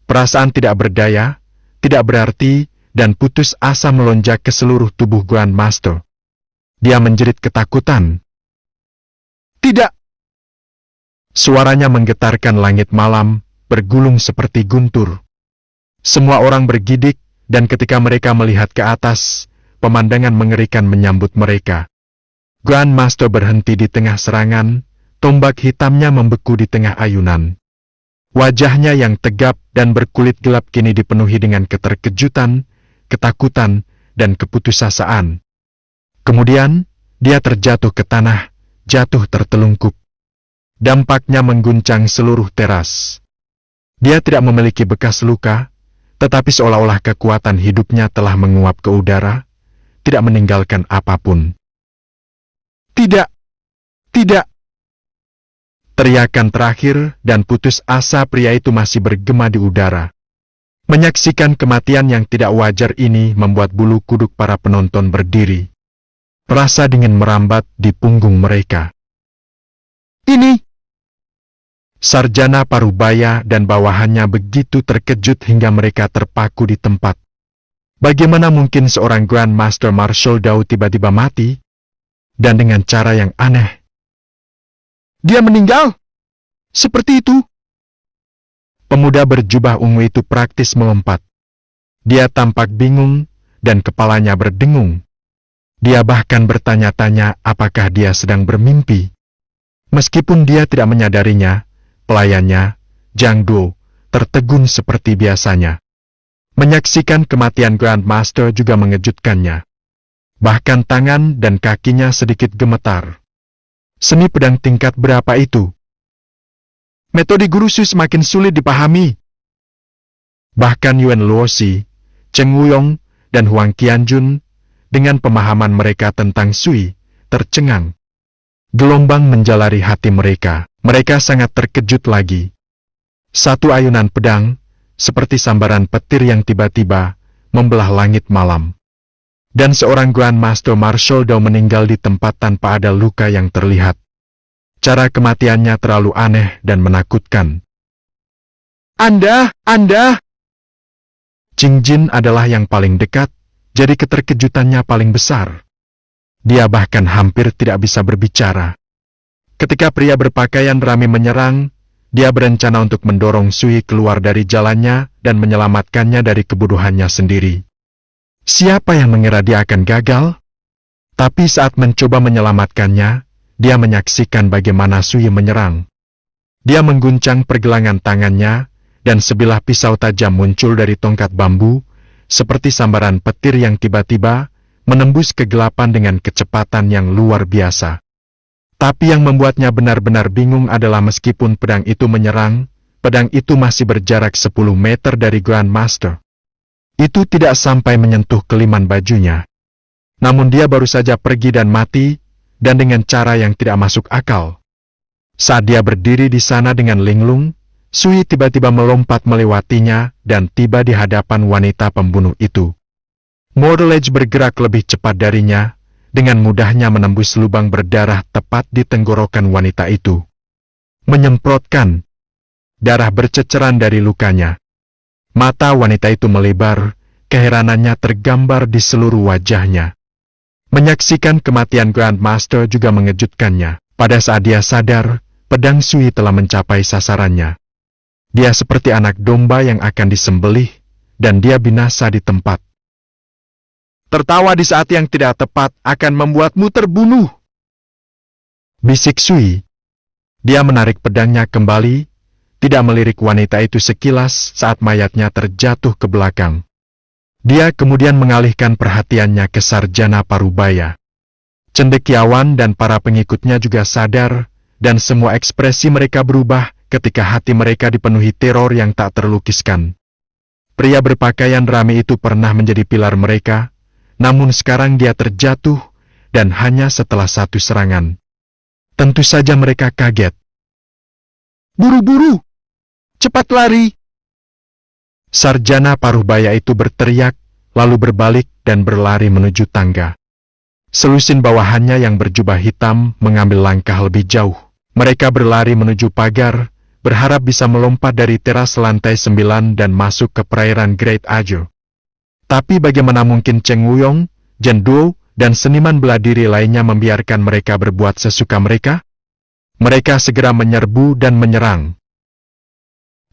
Perasaan tidak berdaya, tidak berarti, dan putus asa melonjak ke seluruh tubuh Grand Master. Dia menjerit ketakutan. "Tidak!" Suaranya menggetarkan langit malam, bergulung seperti guntur. Semua orang bergidik, dan ketika mereka melihat ke atas, pemandangan mengerikan menyambut mereka. Grand Master berhenti di tengah serangan, tombak hitamnya membeku di tengah ayunan. Wajahnya yang tegap dan berkulit gelap kini dipenuhi dengan keterkejutan, ketakutan, dan keputusasaan. Kemudian, dia terjatuh ke tanah, jatuh tertelungkup. Dampaknya mengguncang seluruh teras. Dia tidak memiliki bekas luka, tetapi seolah-olah kekuatan hidupnya telah menguap ke udara, tidak meninggalkan apapun. "Tidak! Tidak!" Teriakan terakhir dan putus asa pria itu masih bergema di udara. Menyaksikan kematian yang tidak wajar ini membuat bulu kuduk para penonton berdiri. Rasa dingin merambat di punggung mereka. "Ini!" Sarjana Parubaya dan bawahannya begitu terkejut hingga mereka terpaku di tempat. Bagaimana mungkin seorang Grand Master Martial Dao tiba-tiba mati? Dan dengan cara yang aneh. "Dia meninggal? Seperti itu?" Pemuda berjubah ungu itu praktis melompat. Dia tampak bingung, dan kepalanya berdengung. Dia bahkan bertanya-tanya apakah dia sedang bermimpi. Meskipun dia tidak menyadarinya, pelayannya, Zhang Duo, tertegun seperti biasanya. Menyaksikan kematian Grand Master juga mengejutkannya. Bahkan tangan dan kakinya sedikit gemetar. Seni pedang tingkat berapa itu? Metode guru Su semakin sulit dipahami. Bahkan Yuan Luoxi, Cheng Wuyong, dan Huang Qianjun, dengan pemahaman mereka tentang Sui, tercengang. Gelombang menjalari hati mereka. Mereka sangat terkejut lagi. Satu ayunan pedang, seperti sambaran petir yang tiba-tiba, membelah langit malam. Dan seorang Grand Master Martial Dao meninggal di tempat tanpa ada luka yang terlihat. Cara kematiannya terlalu aneh dan menakutkan. Anda! Jing Jin adalah yang paling dekat, jadi keterkejutannya paling besar. Dia bahkan hampir tidak bisa berbicara. Ketika pria berpakaian rami menyerang, dia berencana untuk mendorong Sui keluar dari jalannya dan menyelamatkannya dari kebodohannya sendiri. Siapa yang mengira dia akan gagal? Tapi saat mencoba menyelamatkannya, dia menyaksikan bagaimana Sui menyerang. Dia mengguncang pergelangan tangannya, dan sebilah pisau tajam muncul dari tongkat bambu, seperti sambaran petir yang tiba-tiba menembus kegelapan dengan kecepatan yang luar biasa. Tapi yang membuatnya benar-benar bingung adalah meskipun pedang itu menyerang, pedang itu masih berjarak 10 meter dari Grand Master. Itu tidak sampai menyentuh keliman bajunya. Namun dia baru saja pergi dan mati, dan dengan cara yang tidak masuk akal. Saat dia berdiri di sana dengan linglung, Sui tiba-tiba melompat melewatinya dan tiba di hadapan wanita pembunuh itu. Mortal Edge bergerak lebih cepat darinya, dengan mudahnya menembus lubang berdarah tepat di tenggorokan wanita itu. Menyemprotkan. Darah berceceran dari lukanya. Mata wanita itu melebar, keheranannya tergambar di seluruh wajahnya. Menyaksikan kematian Grandmaster juga mengejutkannya. Pada saat dia sadar, pedang Sui telah mencapai sasarannya. Dia seperti anak domba yang akan disembelih, dan dia binasa di tempat. Tertawa di saat yang tidak tepat akan membuatmu terbunuh, bisik Sui. Dia menarik pedangnya kembali, tidak melirik wanita itu sekilas saat mayatnya terjatuh ke belakang. Dia kemudian mengalihkan perhatiannya ke Sarjana Parubaya. Cendekiawan dan para pengikutnya juga sadar, dan semua ekspresi mereka berubah ketika hati mereka dipenuhi teror yang tak terlukiskan. Pria berpakaian rami itu pernah menjadi pilar mereka, namun sekarang dia terjatuh, dan hanya setelah satu serangan. Tentu saja mereka kaget. Buru-buru! Cepat lari! Sarjana Parubaya itu berteriak, lalu berbalik dan berlari menuju tangga. Selusin bawahannya yang berjubah hitam mengambil langkah lebih jauh. Mereka berlari menuju pagar, berharap bisa melompat dari teras lantai 9 dan masuk ke perairan Great Ajo. Tapi bagaimana mungkin Cheng Wuyong, Zhen Duo, dan seniman bela diri lainnya membiarkan mereka berbuat sesuka mereka? Mereka segera menyerbu dan menyerang.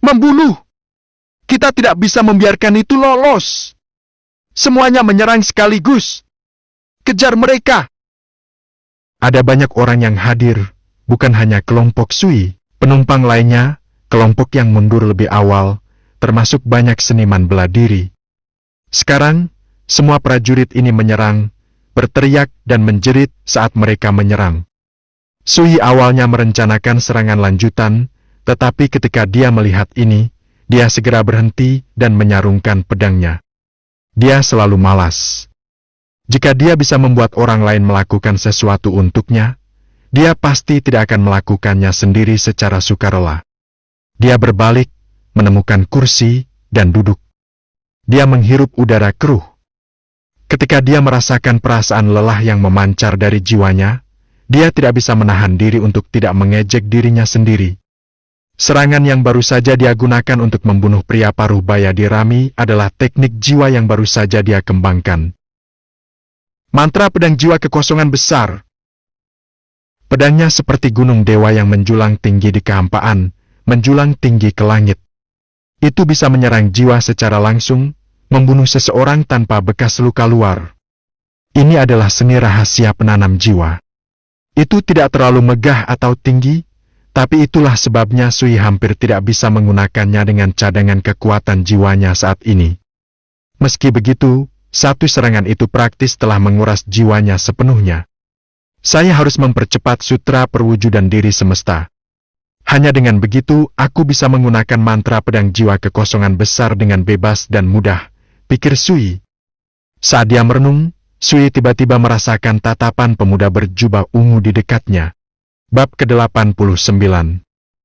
Membunuh! Kita tidak bisa membiarkan itu lolos! Semuanya menyerang sekaligus! Kejar mereka! Ada banyak orang yang hadir, bukan hanya kelompok Sui, penumpang lainnya, kelompok yang mundur lebih awal, termasuk banyak seniman bela diri. Sekarang, semua prajurit ini menyerang, berteriak dan menjerit saat mereka menyerang. Sui awalnya merencanakan serangan lanjutan, tetapi ketika dia melihat ini, dia segera berhenti dan menyarungkan pedangnya. Dia selalu malas. Jika dia bisa membuat orang lain melakukan sesuatu untuknya, dia pasti tidak akan melakukannya sendiri secara sukarela. Dia berbalik, menemukan kursi, dan duduk. Dia menghirup udara keruh. Ketika dia merasakan perasaan lelah yang memancar dari jiwanya, dia tidak bisa menahan diri untuk tidak mengejek dirinya sendiri. Serangan yang baru saja dia gunakan untuk membunuh pria Parubaya di Rami adalah teknik jiwa yang baru saja dia kembangkan. Mantra pedang jiwa kekosongan besar. Pedangnya seperti gunung dewa yang menjulang tinggi di kehampaan, menjulang tinggi ke langit. Itu bisa menyerang jiwa secara langsung, membunuh seseorang tanpa bekas luka luar. Ini adalah seni rahasia penanam jiwa. Itu tidak terlalu megah atau tinggi, tapi itulah sebabnya Sui hampir tidak bisa menggunakannya dengan cadangan kekuatan jiwanya saat ini. Meski begitu, satu serangan itu praktis telah menguras jiwanya sepenuhnya. Saya harus mempercepat sutra perwujudan diri semesta. Hanya dengan begitu, aku bisa menggunakan mantra pedang jiwa kekosongan besar dengan bebas dan mudah, pikir Sui. Saat dia merenung, Sui tiba-tiba merasakan tatapan pemuda berjubah ungu di dekatnya. Bab ke-89.